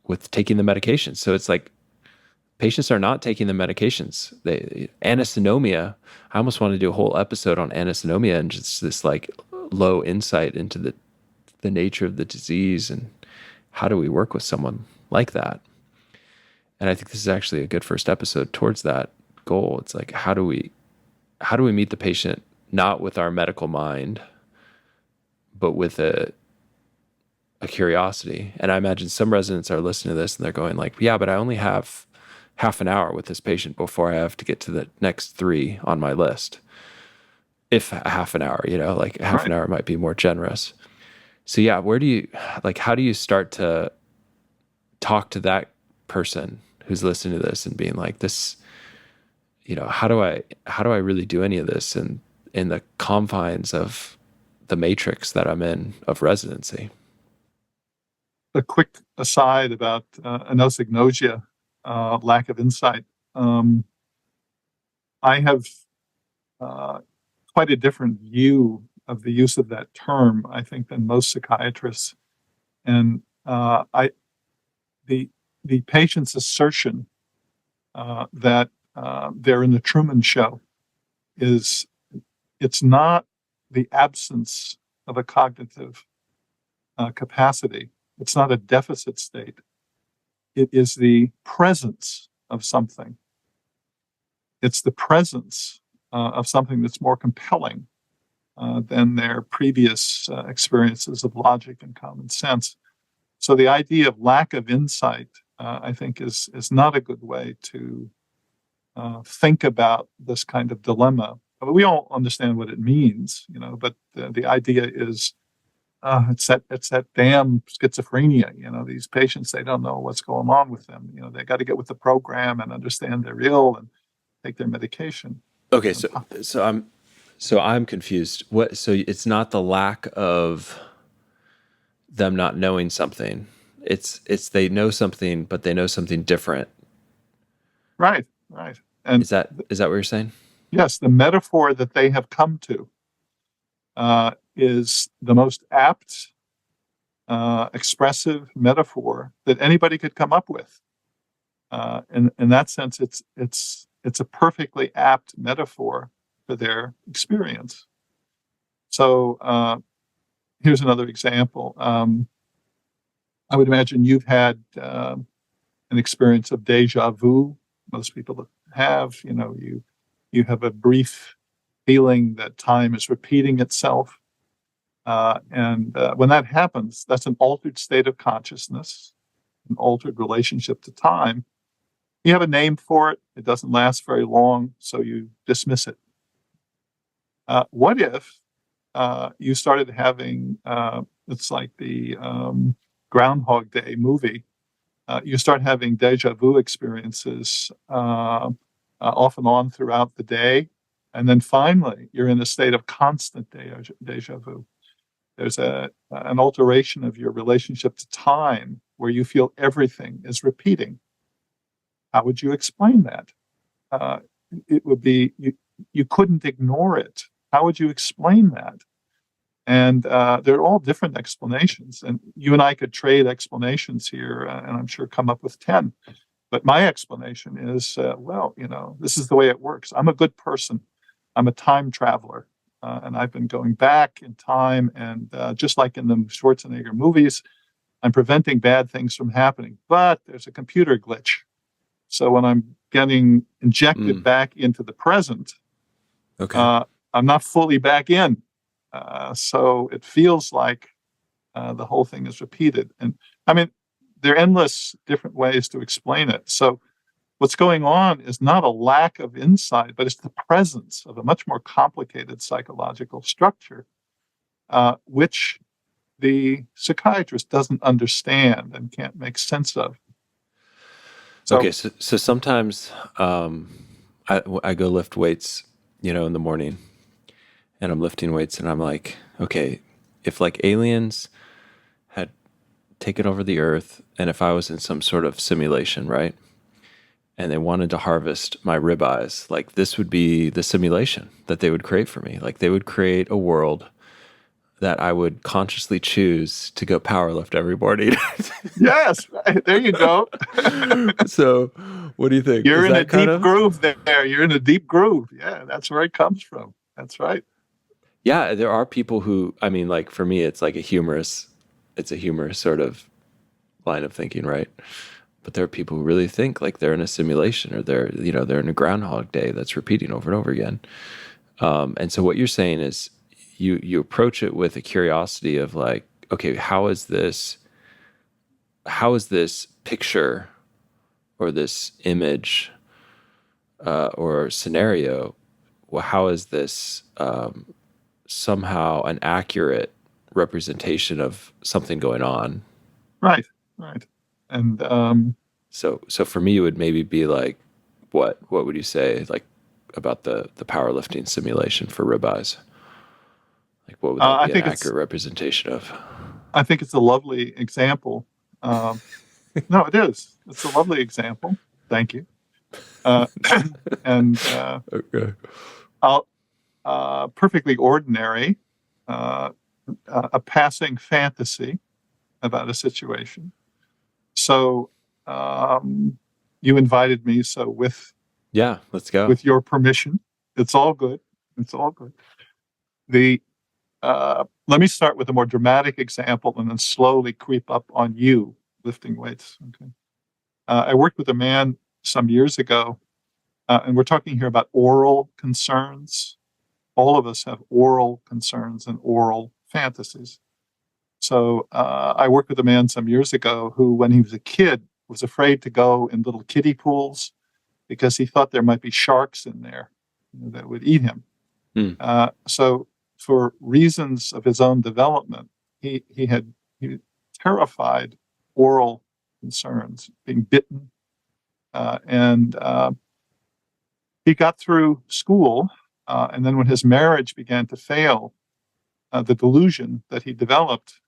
with taking the medications. So it's like patients are not taking the medications. Anosognomia, I almost want to do a whole episode on anosognomia and just this like low insight into the nature of the disease and how do we work with someone like that. And I think this is actually a good first episode towards that goal. It's like, how do we meet the patient not with our medical mind, but with a curiosity? And I imagine some residents are listening to this and they're going like, yeah, but I only have half an hour with this patient before I have to get to the next 3 on my list. If a half an hour, like half an hour might be more generous. So yeah, how do you start to talk to that person who's listening to this and being like, this, how do I really do any of this in the confines of the matrix that I'm in of residency? A quick aside about anosognosia, lack of insight. I have quite a different view of the use of that term, I think, than most psychiatrists. And the patient's assertion that they're in the Truman Show it's not the absence of a cognitive capacity. It's not a deficit state. It is the presence of something. It's the presence of something that's more compelling than their previous experiences of logic and common sense. So the idea of lack of insight, I think, is not a good way to think about this kind of dilemma. I mean, we all understand what it means, but the idea is it's that damn schizophrenia. These patients, they don't know what's going on with them. They got to get with the program and understand they're ill and take their medication. Okay, so I'm confused. So it's not the lack of them not knowing something. It's they know something, but they know something different. Right. And is that what you're saying? Yes, the metaphor that they have come to is the most apt, expressive metaphor that anybody could come up with. In that sense, it's a perfectly apt metaphor for their experience. So Here's another example. I would imagine you've had an experience of deja vu. Most people have. You have a brief feeling that time is repeating itself. And when that happens, that's an altered state of consciousness, an altered relationship to time. You have a name for it. It doesn't last very long, so you dismiss it. What if you started having, it's like the Groundhog Day movie, you start having deja vu experiences off and on throughout the day, and then finally you're in a state of constant deja vu. There's an alteration of your relationship to time where you feel everything is repeating. How would you explain that? It would be, you couldn't ignore it. How would you explain that? And they're all different explanations. And you and I could trade explanations here, and I'm sure come up with 10. But my explanation is, this is the way it works. I'm a good person. I'm a time traveler. And I've been going back in time, and just like in the Schwarzenegger movies, I'm preventing bad things from happening. But there's a computer glitch. So when I'm getting injected back into the present, I'm not fully back in. So it feels like the whole thing is repeated. And I mean, there are endless different ways to explain it. So what's going on is not a lack of insight, but it's the presence of a much more complicated psychological structure, which the psychiatrist doesn't understand and can't make sense of. So sometimes I go lift weights, in the morning, and I'm lifting weights, and I'm like, okay, if like aliens had taken over the earth, and if I was in some sort of simulation, right, and they wanted to harvest my ribeyes, like this would be the simulation that they would create for me. Like they would create a world that I would consciously choose to go powerlift every morning. Yes, there you go. So what do you think? You're in a deep groove there. You're in a deep groove. Yeah, that's where it comes from. That's right. Yeah, there are people who, I mean, like for me, it's like a humorous sort of line of thinking, right? But there are people who really think like they're in a simulation, or they're in a Groundhog Day that's repeating over and over again. And so what you're saying is you approach it with a curiosity of like, okay, how is this picture or this image or scenario, well, how is this somehow an accurate representation of something going on? Right. And so for me, it would maybe be like, what would you say, like about the powerlifting simulation for ribeyes? Like, what would that be an accurate representation of? I think it's a lovely example. No, it is. It's a lovely example. Thank you. And Okay. Perfectly ordinary, a passing fantasy about a situation. So you invited me. So let's go. With your permission, it's all good. It's all good. Let me start with a more dramatic example and then slowly creep up on you lifting weights. Okay. I worked with a man some years ago, and we're talking here about oral concerns. All of us have oral concerns and oral fantasies. So I worked with a man some years ago who, when he was a kid, was afraid to go in little kiddie pools because he thought there might be sharks in there that would eat him. So for reasons of his own development, he terrified oral concerns, being bitten. And he got through school, and then when his marriage began to fail, the delusion that he developed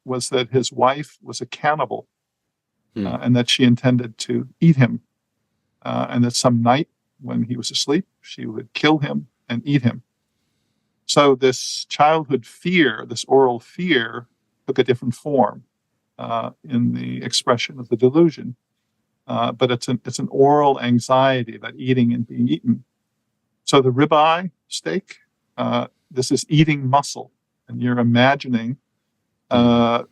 was that his wife was a cannibal, and that she intended to eat him, and that some night when he was asleep, she would kill him and eat him. So this childhood fear, this oral fear, took a different form in the expression of the delusion. But it's an oral anxiety about eating and being eaten. So the ribeye steak, this is eating muscle. and you're imagining that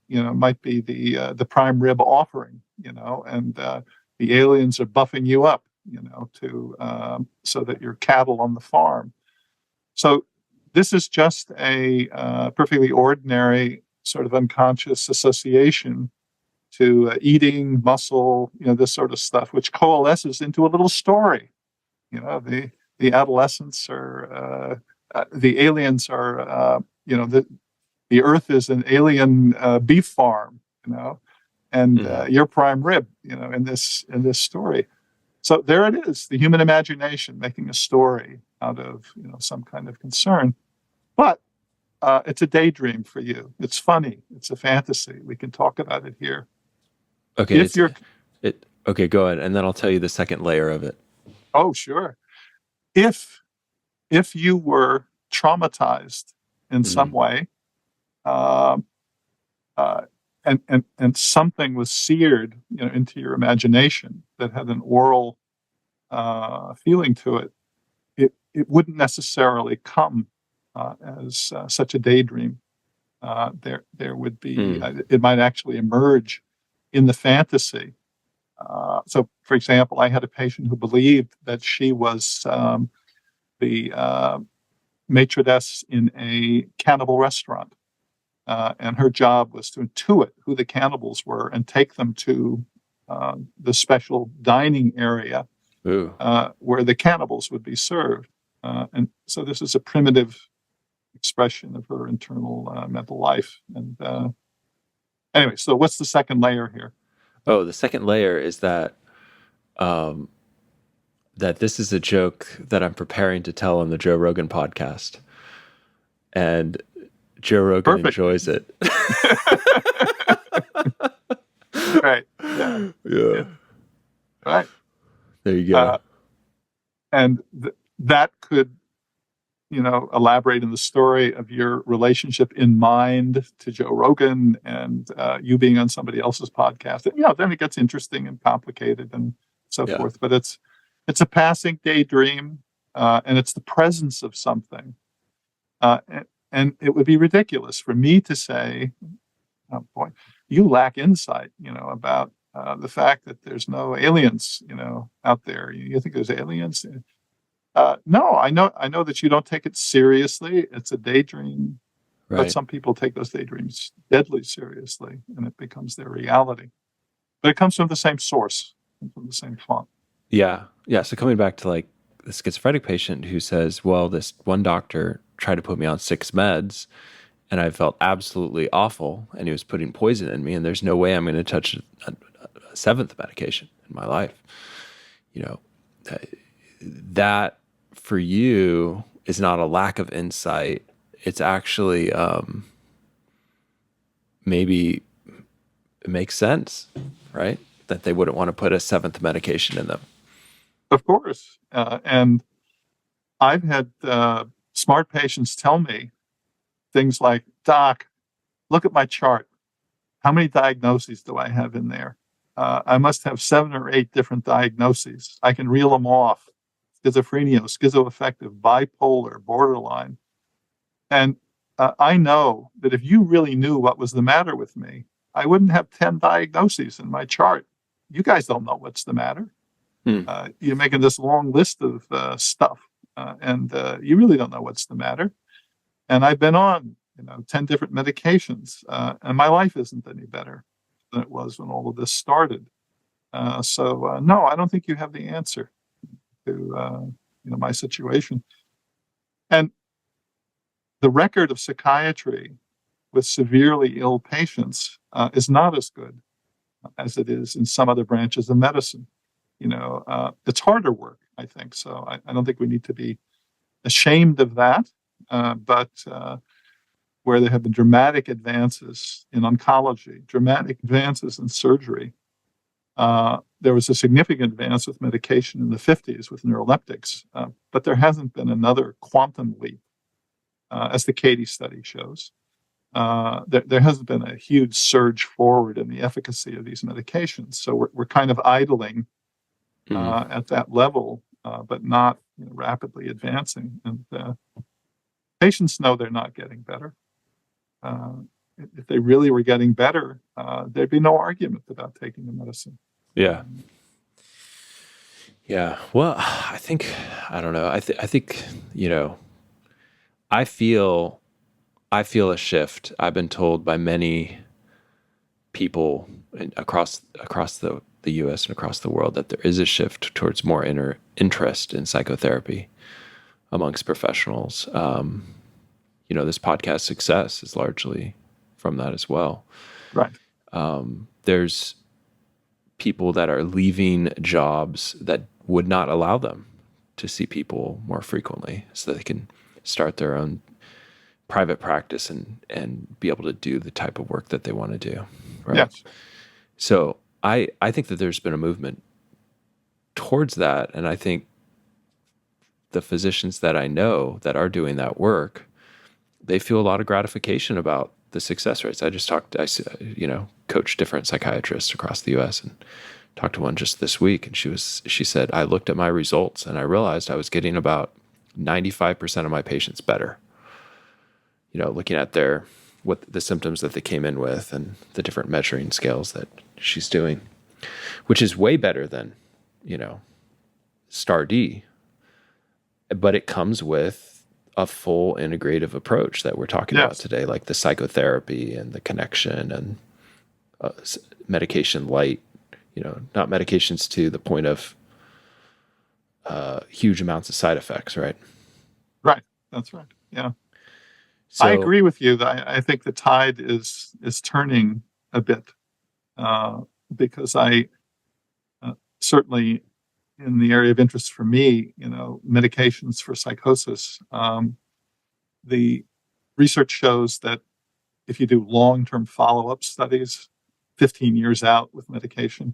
might be the prime rib offering, and the aliens are buffing you up, to so that you're cattle on the farm. So this is just a perfectly ordinary sort of unconscious association to eating, muscle, this sort of stuff, which coalesces into a little story. The adolescents are the aliens are, the Earth is an alien beef farm, and your prime rib, in this story. So there it is, the human imagination making a story out of some kind of concern, but it's a daydream for you. It's funny. It's a fantasy. We can talk about it here. Okay. Okay, go ahead, and then I'll tell you the second layer of it. Oh, sure. If you were traumatized in some way, and something was seared, into your imagination that had an oral feeling to it, it wouldn't necessarily come as such a daydream. There would be it might actually emerge in the fantasy. So, for example, I had a patient who believed that she was the maitresse in a cannibal restaurant. And her job was to intuit who the cannibals were and take them to the special dining area where the cannibals would be served. And so this is a primitive expression of her internal mental life. And anyway, so what's the second layer here? Oh, the second layer is that that this is a joke that I'm preparing to tell on the Joe Rogan podcast. And Joe Rogan enjoys it. Right. Yeah. Right. There you go. And that could, elaborate in the story of your relationship in mind to Joe Rogan and you being on somebody else's podcast. And, then it gets interesting and complicated and so forth. But it's a passing daydream, and it's the presence of something. And it would be ridiculous for me to say, oh boy, you lack insight, about the fact that there's no aliens, out there. You think there's aliens? No, I know that you don't take it seriously. It's a daydream, but some people take those daydreams deadly seriously, and it becomes their reality. But it comes from the same source, from the same font. Yeah. So coming back to like the schizophrenic patient who says, well, this one doctor tried to put me on 6 meds and I felt absolutely awful and he was putting poison in me and there's no way I'm going to touch a 7th medication in my life. That for you is not a lack of insight. It's actually maybe it makes sense, right? That they wouldn't want to put a 7th medication in them. Of course. And I've had smart patients tell me things like, Doc, look at my chart. How many diagnoses do I have in there? I must have 7 or 8 different diagnoses. I can reel them off. Schizophrenia, schizoaffective, bipolar, borderline. And I know that if you really knew what was the matter with me, I wouldn't have 10 diagnoses in my chart. You guys don't know what's the matter. You're making this long list of stuff, and you really don't know what's the matter. And I've been on, 10 different medications, and my life isn't any better than it was when all of this started. So no, I don't think you have the answer to my situation. And the record of psychiatry with severely ill patients is not as good as it is in some other branches of medicine. It's harder work, I think. So I don't think we need to be ashamed of that. But where there have been dramatic advances in oncology, dramatic advances in surgery, there was a significant advance with medication in the 50s with neuroleptics, but there hasn't been another quantum leap, as the Katie study shows. There hasn't been a huge surge forward in the efficacy of these medications. So we're kind of idling at that level, but not rapidly advancing. And patients know they're not getting better. If they really were getting better, there'd be no argument about taking the medicine. Yeah. Yeah. Well, I don't know. I think, I feel a shift. I've been told by many people across the U.S. and across the world that there is a shift towards more interest in psychotherapy amongst professionals. This podcast success is largely from that as well. Right. There's people that are leaving jobs that would not allow them to see people more frequently so that they can start their own private practice and be able to do the type of work that they want to do. Right. Yes. So I think that there's been a movement towards that. And I think the physicians that I know that are doing that work, they feel a lot of gratification about the success rates. I coach different psychiatrists across the U.S. and talked to one just this week. And she said, I looked at my results and I realized I was getting about 95% of my patients better. Looking at what the symptoms that they came in with and the different measuring scales that she's doing, which is way better than, STAR-D. But it comes with a full integrative approach that we're talking about today, like the psychotherapy and the connection and medication light, not medications to the point of huge amounts of side effects, right? Right. That's right. Yeah. So, I agree with you that I think the tide is turning a bit because I certainly in the area of interest for me, medications for psychosis, the research shows that if you do long-term follow-up studies, 15 years out with medication,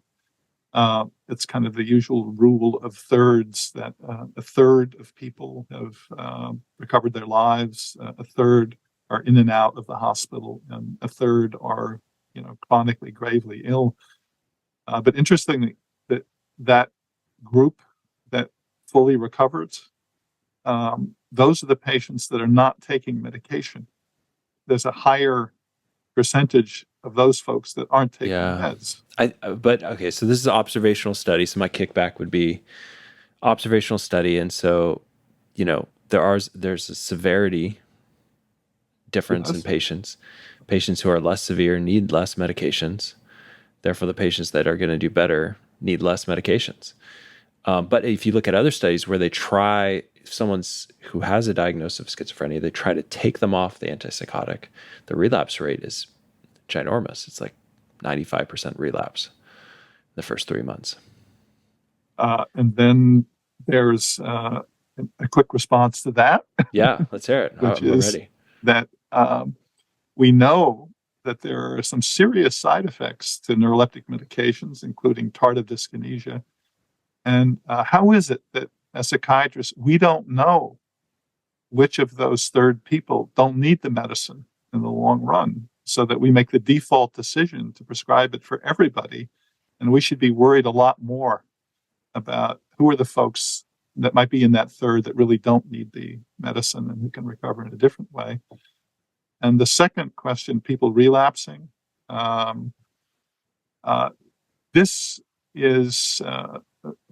it's kind of the usual rule of thirds that a third of people have recovered their lives, a third are in and out of the hospital, and a third are, chronically, gravely ill. But interestingly, that group that fully recovers, those are the patients that are not taking medication. There's a higher percentage of those folks that aren't taking meds. So this is an observational study. So my kickback would be observational study. And so, there's a severity difference in patients. Patients who are less severe need less medications. Therefore, the patients that are going to do better need less medications. But if you look at other studies where they try, if someone's who has a diagnosis of schizophrenia, they try to take them off the antipsychotic, the relapse rate is ginormous. It's like 95% relapse the first 3 months. And then there's a quick response to that. Yeah, let's hear it. Which We're is ready. That we know that there are some serious side effects to neuroleptic medications, including tardive dyskinesia. And how is it that as psychiatrists, we don't know which of those third people don't need the medicine in the long run, so that we make the default decision to prescribe it for everybody? And we should be worried a lot more about who are the folks that might be in that third that really don't need the medicine and who can recover in a different way. And the second question, people relapsing, this is a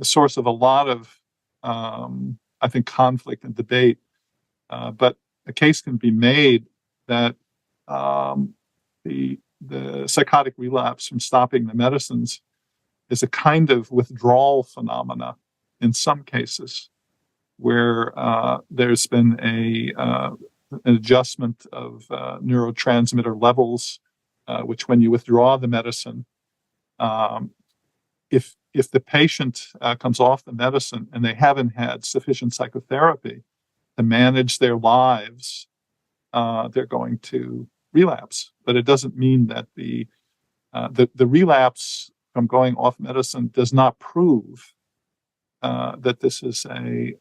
source of a lot of, I think, conflict and debate. But a case can be made that the psychotic relapse from stopping the medicines is a kind of withdrawal phenomena in some cases, where there's been an adjustment of neurotransmitter levels, which when you withdraw the medicine, if the patient comes off the medicine and they haven't had sufficient psychotherapy to manage their lives, they're going to relapse. But it doesn't mean that the relapse from going off medicine does not prove that this is a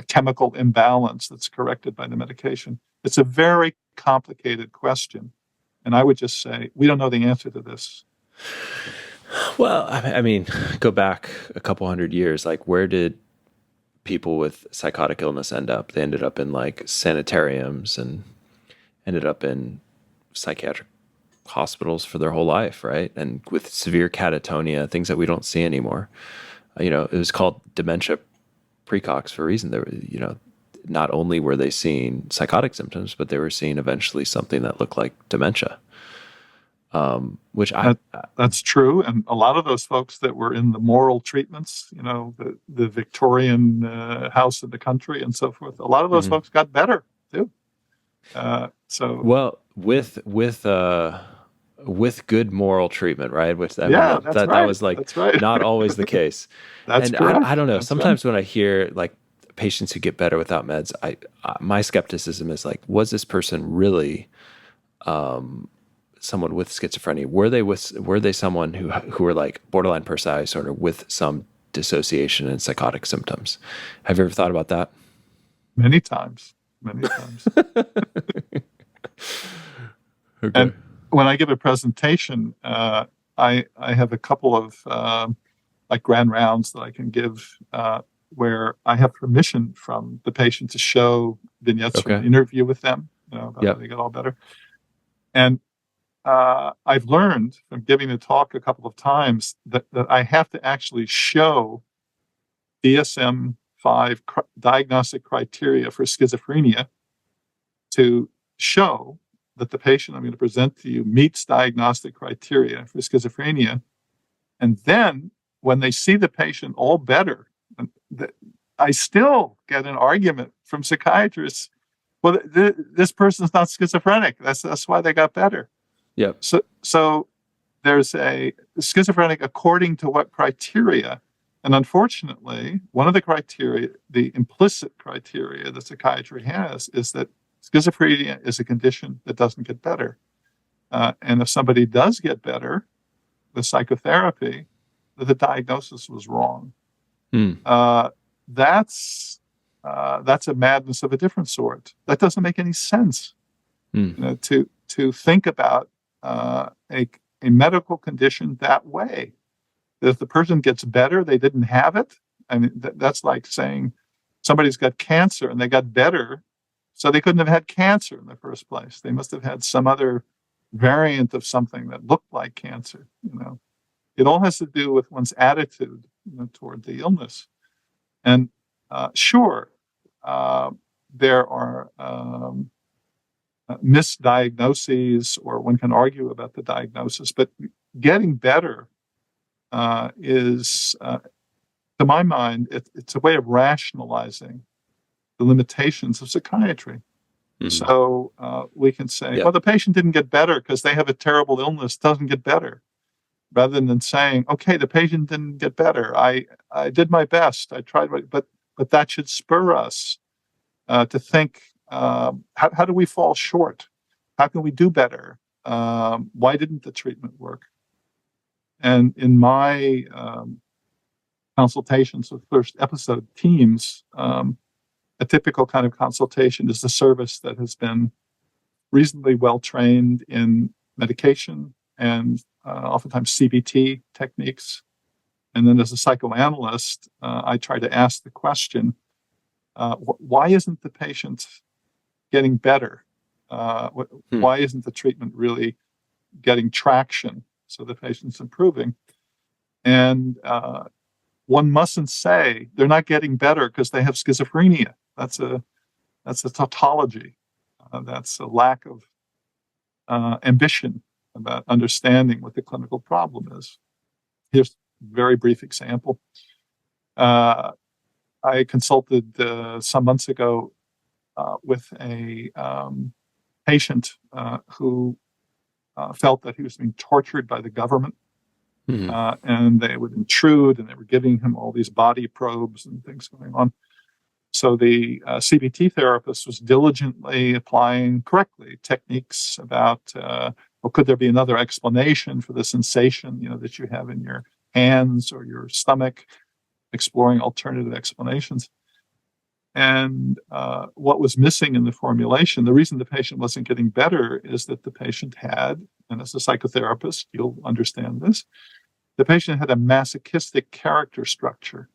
chemical imbalance that's corrected by the medication. It's a very complicated question, and I would just say we don't know the answer to this. Well, I mean, go back a couple hundred years. Like, where did people with psychotic illness end up? They ended up in like sanitariums and ended up in psychiatric hospitals for their whole life, right? And with severe catatonia, things that we don't see anymore. It was called dementia precox for a reason. There, not only were they seeing psychotic symptoms, but they were seeing eventually something that looked like dementia. That's true. And a lot of those folks that were in the moral treatments, the Victorian house in the country and so forth, a lot of those folks got better too. With good moral treatment, right? Which that's right. That was like that's right. not always the case. That's and correct. I don't know. That's Sometimes right. when I hear like patients who get better without meds, my skepticism is like, was this person really someone with schizophrenia? Were they someone who were like borderline personality disorder with some dissociation and psychotic symptoms? Have you ever thought about that? Many times. Okay. And when I give a presentation, I have a couple of like grand rounds that I can give where I have permission from the patient to show vignettes from an interview with them, about how they got all better. And I've learned from giving the talk a couple of times that I have to actually show DSM-5 diagnostic criteria for schizophrenia to show that the patient I'm going to present to you meets diagnostic criteria for schizophrenia. And then when they see the patient all better, I still get an argument from psychiatrists. Well, this person's not schizophrenic. That's why they got better. Yeah. So there's a schizophrenic according to what criteria? And unfortunately, one of the criteria, the implicit criteria that psychiatry has, is that schizophrenia is a condition that doesn't get better. And if somebody does get better with psychotherapy, the diagnosis was wrong. That's a madness of a different sort. That doesn't make any sense. To think about a medical condition that way. That if the person gets better, they didn't have it. I mean, that's like saying somebody's got cancer and they got better, so they couldn't have had cancer in the first place. They must have had some other variant of something that looked like cancer. It all has to do with one's attitude toward the illness. And sure, there are misdiagnoses, or one can argue about the diagnosis, but getting better is, to my mind, it's a way of rationalizing the limitations of psychiatry. So we can say, well, the patient didn't get better because they have a terrible illness, doesn't get better. Rather than saying, okay, the patient didn't get better. I did my best. I tried, but that should spur us to think, how do we fall short? How can we do better? Why didn't the treatment work? And in my consultations with first episode teams, a typical kind of consultation is a service that has been reasonably well trained in medication and oftentimes CBT techniques. And then as a psychoanalyst, I try to ask the question, why isn't the patient getting better? Why isn't the treatment really getting traction so the patient's improving? And one mustn't say they're not getting better because they have schizophrenia. That's a tautology. That's a lack of ambition about understanding what the clinical problem is. Here's a very brief example. I consulted some months ago with a patient who felt that he was being tortured by the government. And they would intrude, and they were giving him all these body probes and things going on. So the CBT therapist was diligently applying correctly techniques about, well, could there be another explanation for the sensation, that you have in your hands or your stomach, exploring alternative explanations. And what was missing in the formulation, the reason the patient wasn't getting better is that the patient had, and as a psychotherapist, you'll understand this, the patient had a masochistic character structure.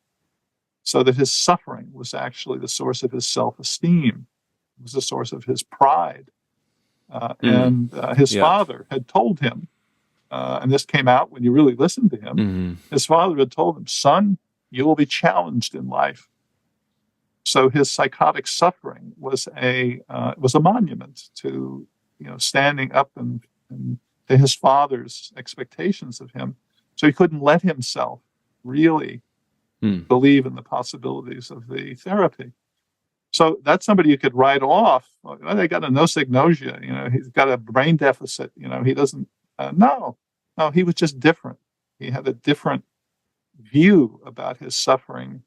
so that his suffering was actually the source of his self-esteem, was the source of his pride. And his father had told him, and this came out when you really listened to him, his father had told him, son, you will be challenged in life. So his psychotic suffering was a monument to, standing up and to his father's expectations of him. So he couldn't let himself really believe in the possibilities of the therapy. So that's somebody you could write off. Well, they got a nosignosia, he's got a brain deficit, he doesn't, no, he was just different. He had a different view about his suffering.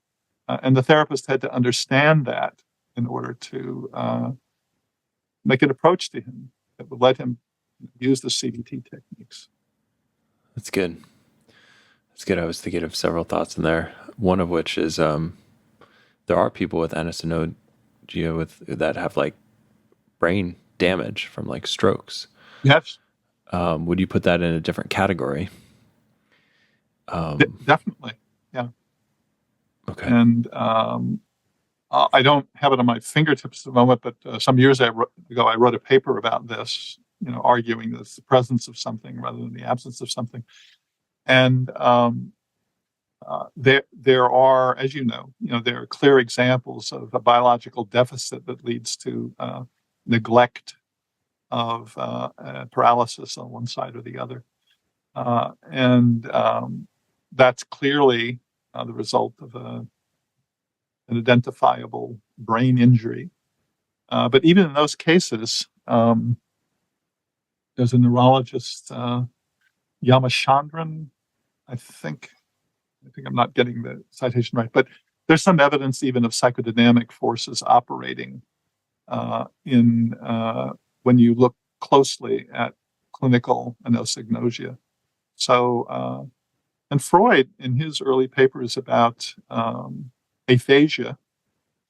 And the therapist had to understand that in order to make an approach to him that would let him use the CBT techniques. That's good. That's good. I was thinking of several thoughts in there. One of which is there are people with anosognosia that have like brain damage from like strokes. Yes. Would you put that in a different category? Definitely. Yeah. Okay. And I don't have it on my fingertips at the moment, but some years ago, I wrote a paper about this, arguing that it's the presence of something rather than the absence of something. And there are, as there are clear examples of a biological deficit that leads to neglect of paralysis on one side or the other. And that's clearly the result of an identifiable brain injury. But even in those cases, there's a neurologist, Yamachandran, I think I'm not getting the citation right, but there's some evidence even of psychodynamic forces operating when you look closely at clinical anosognosia. So, and Freud, in his early papers about aphasia,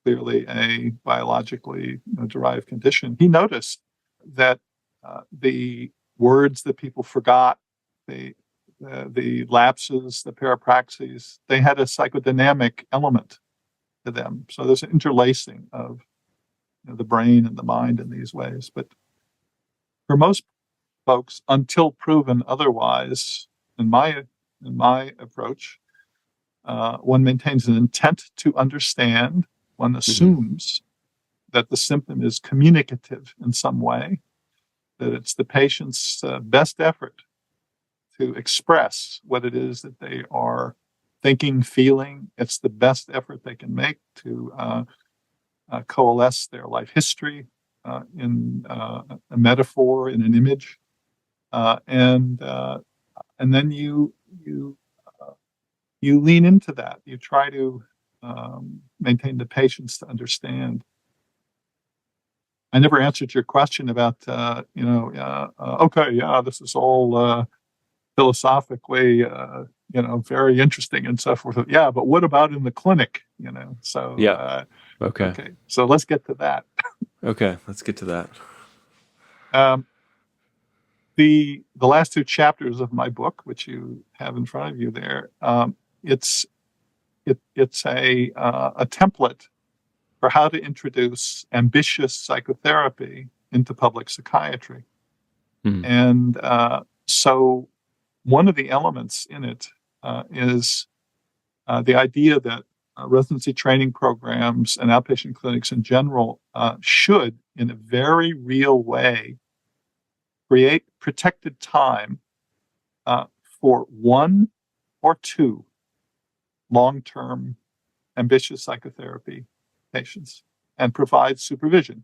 clearly a biologically derived condition, he noticed that the words that people forgot, the lapses, the parapraxes, they had a psychodynamic element to them. So there's an interlacing of the brain and the mind in these ways. But for most folks, until proven otherwise, in my approach, one maintains an intent to understand. One assumes that the symptom is communicative in some way, that it's the patient's best effort to express what it is that they are thinking, feeling. It's the best effort they can make to coalesce their life history in a metaphor, in an image, and then you lean into that. You try to maintain the patience to understand. I never answered your question about this is all philosophically very interesting and so forth. Yeah, but what about in the clinic? So yeah. Okay. So let's get to that. Okay, let's get to that. The last two chapters of my book, which you have in front of you there, it's a template for how to introduce ambitious psychotherapy into public psychiatry. And so one of the elements in it is the idea that residency training programs and outpatient clinics in general should, in a very real way, create protected time for one or two long-term ambitious psychotherapy patients and provide supervision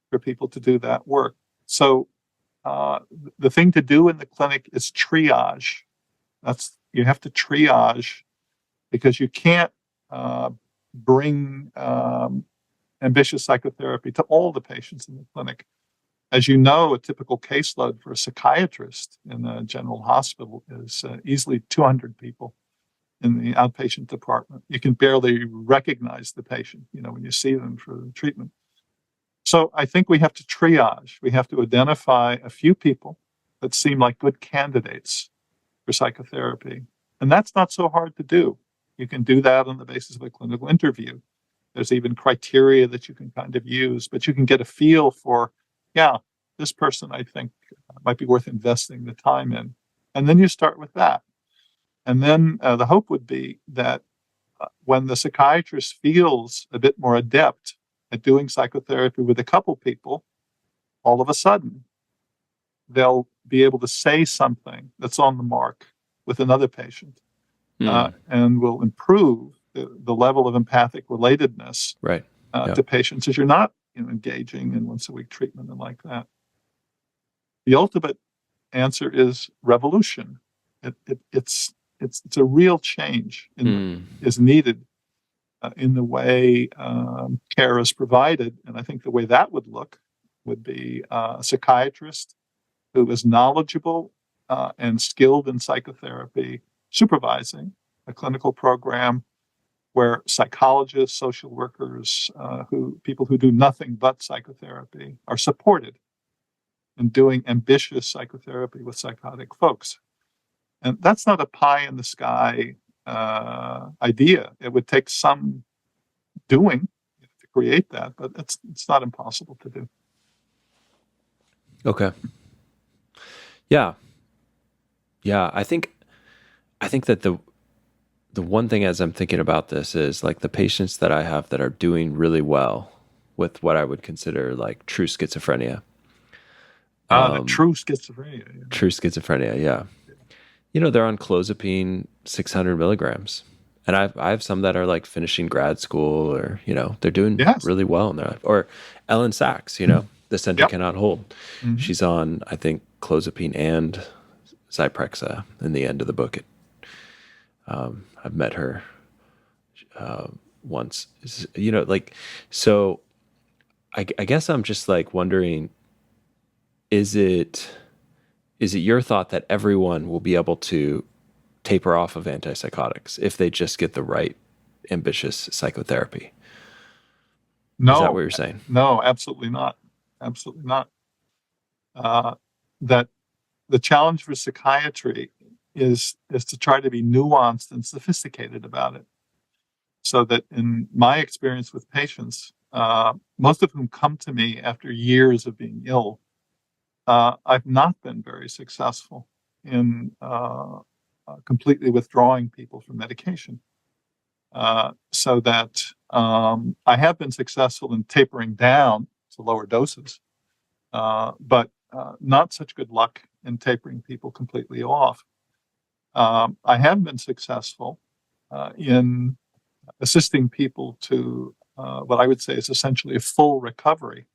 for people to do that work. So the thing to do in the clinic is triage. You have to triage because you can't bring ambitious psychotherapy to all the patients in the clinic. As you know, a typical caseload for a psychiatrist in a general hospital is easily 200 people in the outpatient department. You can barely recognize the patient, when you see them for the treatment. So I think we have to triage. We have to identify a few people that seem like good candidates for psychotherapy. And that's not so hard to do. You can do that on the basis of a clinical interview. There's even criteria that you can kind of use, but you can get a feel for, yeah, this person I think might be worth investing the time in. And then you start with that. And then the hope would be that when the psychiatrist feels a bit more adept at doing psychotherapy with a couple people, all of a sudden, they'll be able to say something that's on the mark with another patient and will improve the level of empathic relatedness to patients as you're not engaging in once-a-week treatment and like that. The ultimate answer is revolution. It's a real change is needed in the way care is provided. And I think the way that would look would be a psychiatrist who is knowledgeable and skilled in psychotherapy, supervising a clinical program where psychologists, social workers, people who do nothing but psychotherapy are supported in doing ambitious psychotherapy with psychotic folks. And that's not a pie-in-the-sky idea. It would take some doing to create that, but it's not impossible to do. Okay. Yeah. I think that the one thing as I'm thinking about this is like the patients that I have that are doing really well with what I would consider like true schizophrenia. True schizophrenia. Yeah. True schizophrenia, yeah. They're on clozapine 600 milligrams. And I have some that are like finishing grad school or, they're doing really well in their life. Or Ellen Sachs, The Center Cannot Hold. Mm-hmm. She's on, I think, clozapine and Zyprexa in the end of the book. I've met her once, so I guess I'm just like wondering, is it your thought that everyone will be able to taper off of antipsychotics if they just get the right ambitious psychotherapy? No. Is that what you're saying? No, absolutely not. Absolutely not. That the challenge for psychiatry is to try to be nuanced and sophisticated about it. So that in my experience with patients, most of whom come to me after years of being ill, I've not been very successful in completely withdrawing people from medication. So that I have been successful in tapering down to lower doses, but not such good luck in tapering people completely off. I have been successful in assisting people to what I would say is essentially a full recovery,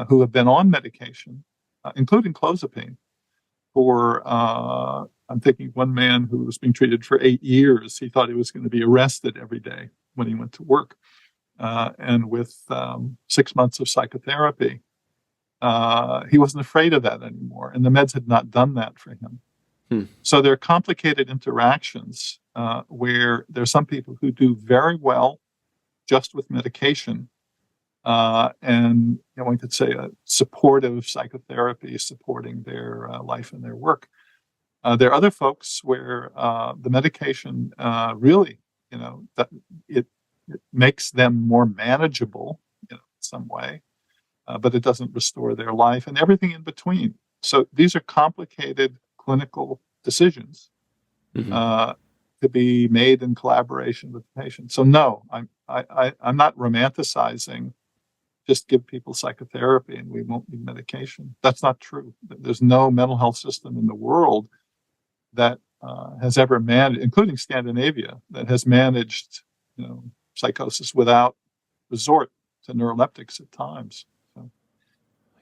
who have been on medication, including clozapine, for, I'm thinking one man who was being treated for 8 years, he thought he was going to be arrested every day when he went to work. And with 6 months of psychotherapy, he wasn't afraid of that anymore. And the meds had not done that for him. So there are complicated interactions where there are some people who do very well just with medication, and one could say a supportive psychotherapy supporting their life and their work. There are other folks where the medication really, that it makes them more manageable in some way, but it doesn't restore their life and everything in between. So these are complicated clinical decisions to be made in collaboration with the patient. So no, I'm not romanticizing just give people psychotherapy and we won't need medication. That's not true. There's no mental health system in the world that has ever managed, including Scandinavia, that has managed psychosis without resort to neuroleptics at times. So.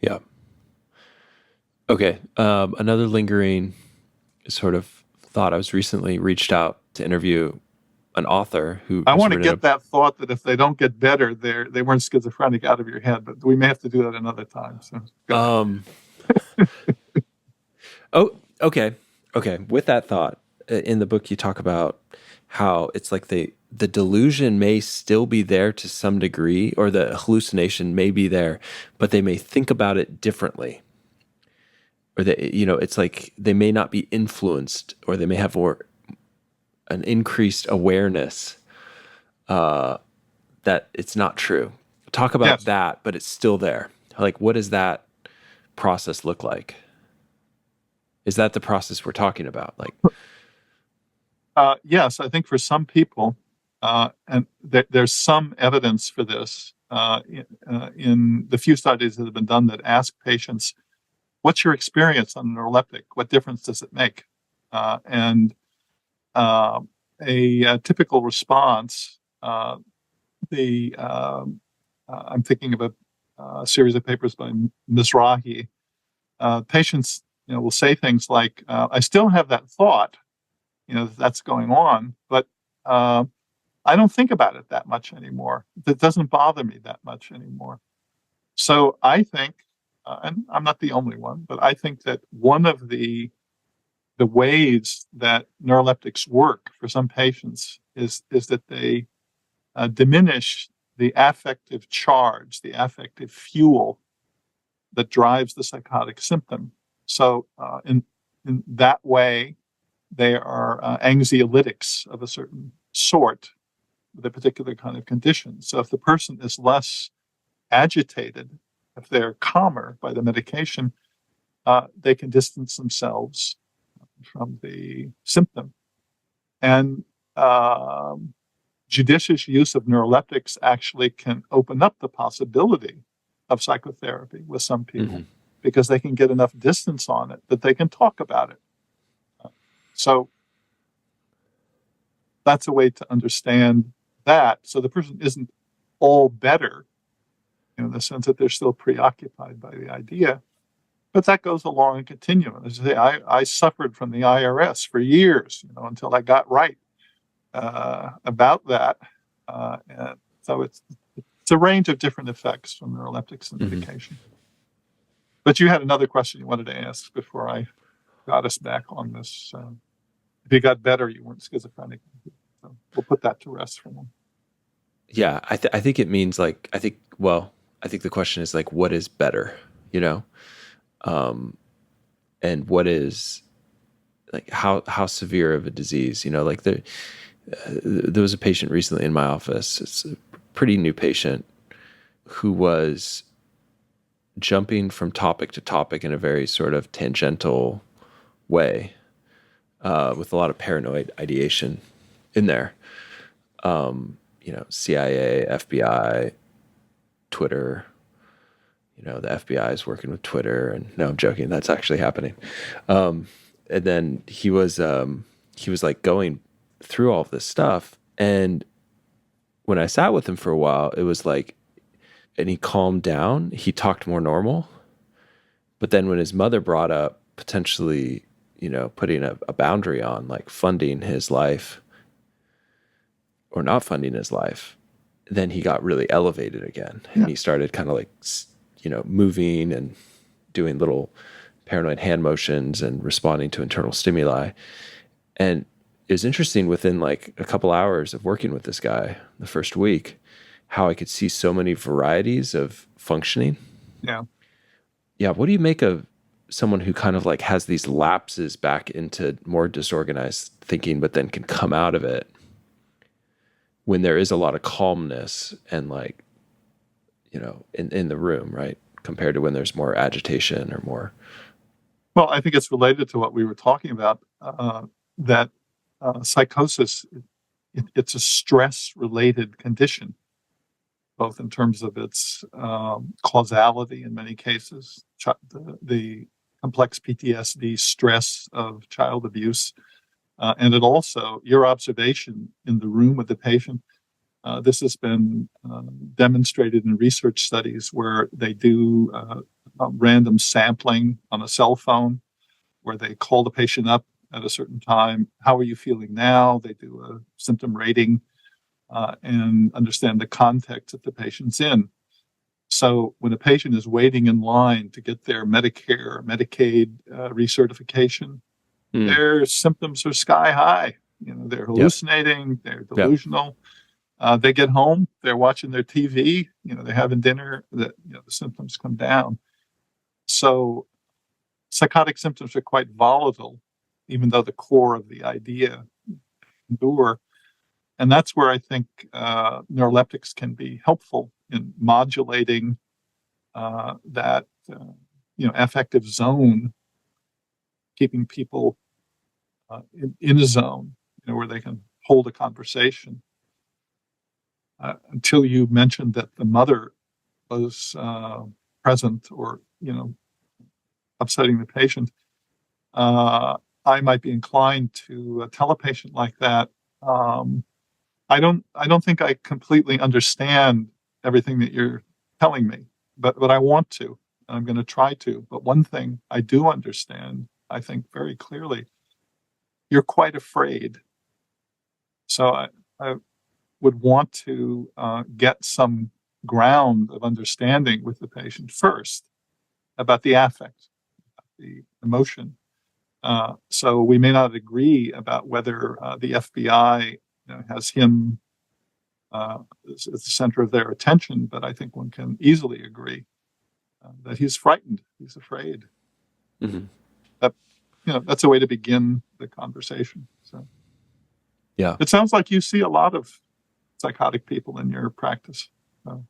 Yeah. Okay. Another lingering sort of thought. I was recently reached out to interview an author who... I want to get that thought that if they don't get better, they weren't schizophrenic out of your head, but we may have to do that another time. So. Oh, okay. Okay. With that thought, in the book, you talk about how it's like the delusion may still be there to some degree, or the hallucination may be there, but they may think about it differently. Or it's like they may not be influenced, or they may have more an increased awareness that it's not true. Talk about Yes. that, but it's still there. Like, what does that process look like? Is that the process we're talking about? Like, Yes, I think for some people, and there's some evidence for this in the few studies that have been done that ask patients, what's your experience on a neuroleptic? What difference does it make? And a typical response, I'm thinking of a series of papers by Mizrahi. Patients, will say things like, "I still have that thought, that's going on, but I don't think about it that much anymore. That doesn't bother me that much anymore." So I think, and I'm not the only one, but I think that one of the ways that neuroleptics work for some patients is that they diminish the affective charge, the affective fuel that drives the psychotic symptom. So in that way, they are anxiolytics of a certain sort with a particular kind of condition. So if the person is less agitated, if they're calmer by the medication, they can distance themselves from the symptom. And judicious use of neuroleptics actually can open up the possibility of psychotherapy with some people because they can get enough distance on it that they can talk about it. So that's a way to understand that. So the person isn't all better in the sense that they're still preoccupied by the idea, but that goes along a continuum. As I say, I suffered from the IRS for years, until I got right about that. And so it's a range of different effects from neuroleptics and medication. But you had another question you wanted to ask before I got us back on this. If you got better, you weren't schizophrenic. So we'll put that to rest for now. Yeah, I think it means I think the question is like, what is better, and what is like, how severe of a disease, like there was a patient recently in my office. It's a pretty new patient who was jumping from topic to topic in a very sort of tangential way, with a lot of paranoid ideation in there. CIA, FBI, Twitter. The FBI is working with Twitter, and no, I'm joking. That's actually happening. And then he was like going through all of this stuff. And when I sat with him for a while, it was like, and he calmed down. He talked more normal. But then when his mother brought up potentially, putting a boundary on like funding his life or not funding his life, then he got really elevated again. And he started kind of like, moving and doing little paranoid hand motions and responding to internal stimuli. And it was interesting within like a couple hours of working with this guy the first week, how I could see so many varieties of functioning. Yeah. Yeah. What do you make of someone who kind of like has these lapses back into more disorganized thinking, but then can come out of it when there is a lot of calmness and like, in the room, right? Compared to when there's more agitation or more. Well, I think it's related to what we were talking about, that psychosis, it's a stress-related condition, both in terms of its causality in many cases, the complex PTSD stress of child abuse, and it also, your observation in the room with the patient. This has been demonstrated in research studies where they do random sampling on a cell phone, where they call the patient up at a certain time. How are you feeling now? They do a symptom rating and understand the context that the patient's in. So when a patient is waiting in line to get their Medicare or Medicaid recertification, their symptoms are sky high. They're hallucinating, they're delusional. They get home, they're watching their TV, they're having dinner, the symptoms come down. So psychotic symptoms are quite volatile, even though the core of the idea endure. And that's where I think neuroleptics can be helpful in modulating that affective zone, keeping people in a zone, where they can hold a conversation. Until you mentioned that the mother was present or upsetting the patient, I might be inclined to tell a patient like that. I don't think I completely understand everything that you're telling me, but I want to. I'm going to try to. But one thing I do understand, I think very clearly, you're quite afraid. So I would want to get some ground of understanding with the patient first about the affect, the emotion. So we may not agree about whether the FBI has him as the center of their attention, but I think one can easily agree that he's frightened, he's afraid. Mm-hmm. That's a way to begin the conversation. So, yeah, it sounds like you see a lot of psychotic people in your practice. So,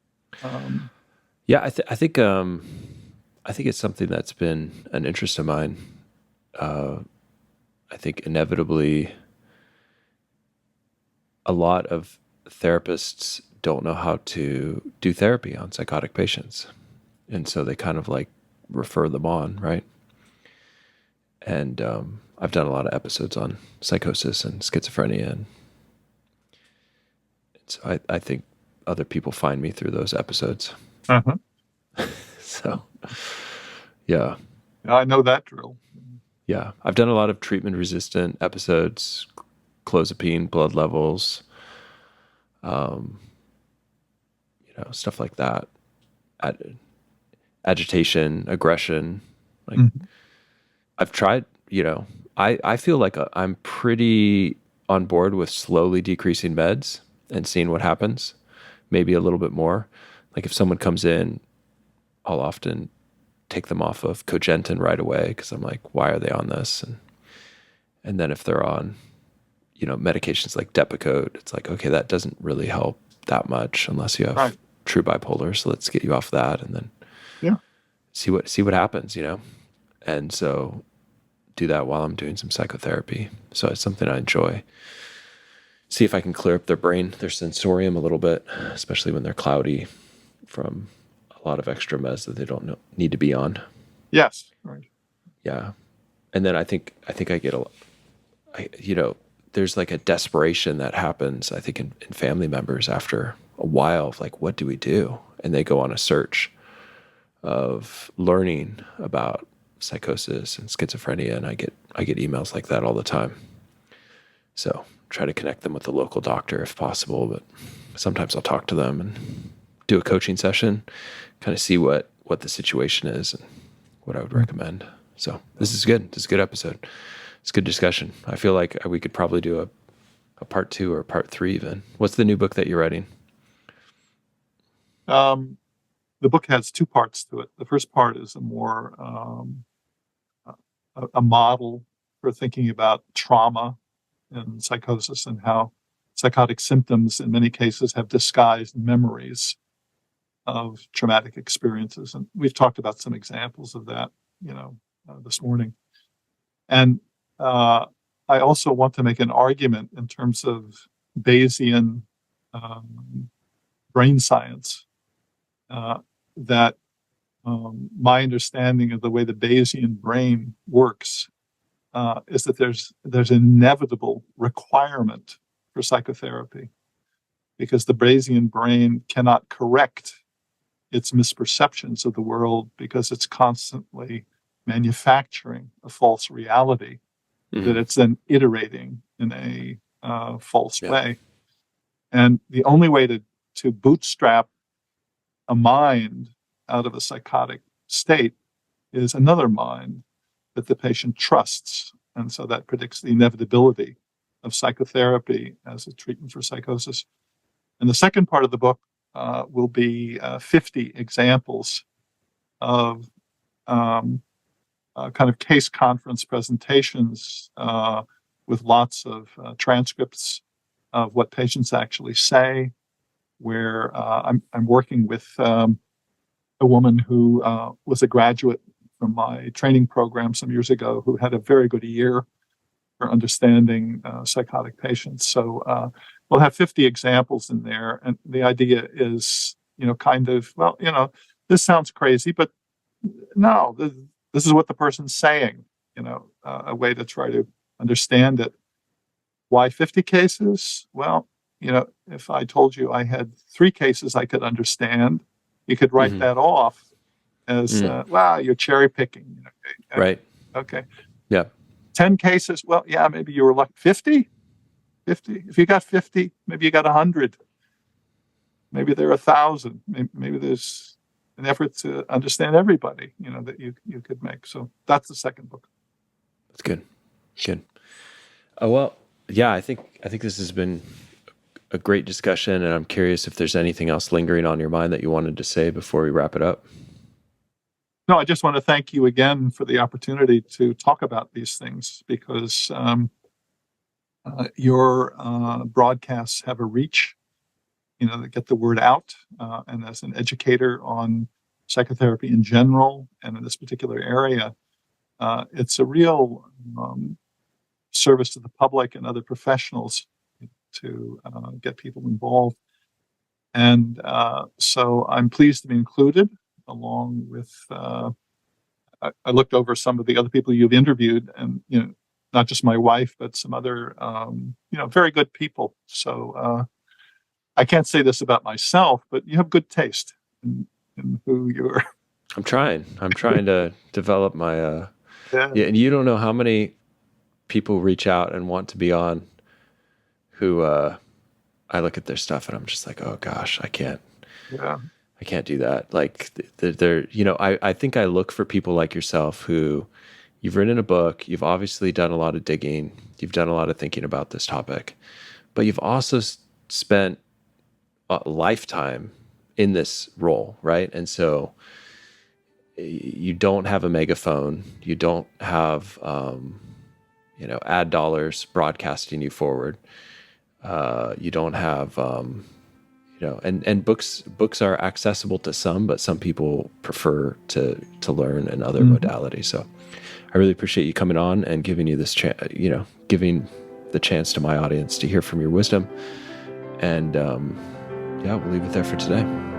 yeah, I think it's something that's been an interest of mine. I think inevitably, a lot of therapists don't know how to do therapy on psychotic patients, and so they kind of like refer them on, right? And I've done a lot of episodes on psychosis and schizophrenia, and so I think other people find me through those episodes. uh-huh. So, yeah. I know that drill. Yeah. I've done a lot of treatment-resistant episodes, clozapine, blood levels, stuff like that. Agitation, aggression. Like, mm-hmm. I've tried, I feel like I'm pretty on board with slowly decreasing meds and seeing what happens, maybe a little bit more. Like if someone comes in, I'll often take them off of Cogentin right away because I'm like, why are they on this? And then if they're on, medications like Depakote, it's like, okay, that doesn't really help that much unless you have true bipolar. So let's get you off that and then see what happens, And so do that while I'm doing some psychotherapy. So it's something I enjoy. See if I can clear up their brain, their sensorium a little bit, especially when they're cloudy from a lot of extra meds that they don't need to be on. Yes. Right. Yeah. And then I think I get there's like a desperation that happens, I think, in family members after a while of like, what do we do? And they go on a search of learning about psychosis and schizophrenia, and I get emails like that all the time. So try to connect them with the local doctor if possible, but sometimes I'll talk to them and do a coaching session, kind of see what the situation is and what I would recommend. So this is good. This is a good episode. It's a good discussion. I feel like we could probably do a part 2 or part 3 even. What's the new book that you're writing? The book has 2 parts to it. The first part is a more a model for thinking about trauma and psychosis and how psychotic symptoms in many cases have disguised memories of traumatic experiences. And we've talked about some examples of that, this morning. And I also want to make an argument in terms of Bayesian brain science, that my understanding of the way the Bayesian brain works is that there's an inevitable requirement for psychotherapy, because the Bayesian brain cannot correct its misperceptions of the world because it's constantly manufacturing a false reality that it's then iterating in a false way. And the only way to bootstrap a mind out of a psychotic state is another mind that the patient trusts. And so that predicts the inevitability of psychotherapy as a treatment for psychosis. And the second part of the book will be 50 examples of kind of case conference presentations with lots of transcripts of what patients actually say, where I'm working with a woman who was a graduate from my training program some years ago, who had a very good ear for understanding psychotic patients. So we'll have 50 examples in there. And the idea is, kind of, well, this sounds crazy, but no, this is what the person's saying, a way to try to understand it. Why 50 cases? Well, if I told you I had 3 cases I could understand, you could write that off as, wow, you're cherry picking. Right. Okay. Yeah. 10 cases. Well, yeah, maybe you were lucky. 50? 50. If you got 50, maybe you got 100. Maybe there are 1,000. Maybe there's an effort to understand everybody, that you could make. So that's the second book. That's good. Good. Oh, well, yeah, I think this has been a great discussion, and I'm curious if there's anything else lingering on your mind that you wanted to say before we wrap it up. No, I just want to thank you again for the opportunity to talk about these things, because your broadcasts have a reach, that get the word out. And as an educator on psychotherapy in general and in this particular area, it's a real service to the public and other professionals to get people involved. And so I'm pleased to be included, along with, I looked over some of the other people you've interviewed, and, not just my wife, but some other, very good people. So I can't say this about myself, but you have good taste in who you're. I'm trying to develop my, yeah, and you don't know how many people reach out and want to be on who, I look at their stuff and I'm just like, oh gosh, I can't do that. Like they're, I think I look for people like yourself who you've written a book, you've obviously done a lot of digging, you've done a lot of thinking about this topic, but you've also spent a lifetime in this role, right? And so you don't have a megaphone, you don't have, ad dollars broadcasting you forward. You don't have, and books are accessible to some, but some people prefer to learn in other modalities. So I really appreciate you coming on and giving you this giving the chance to my audience to hear from your wisdom. And we'll leave it there for today.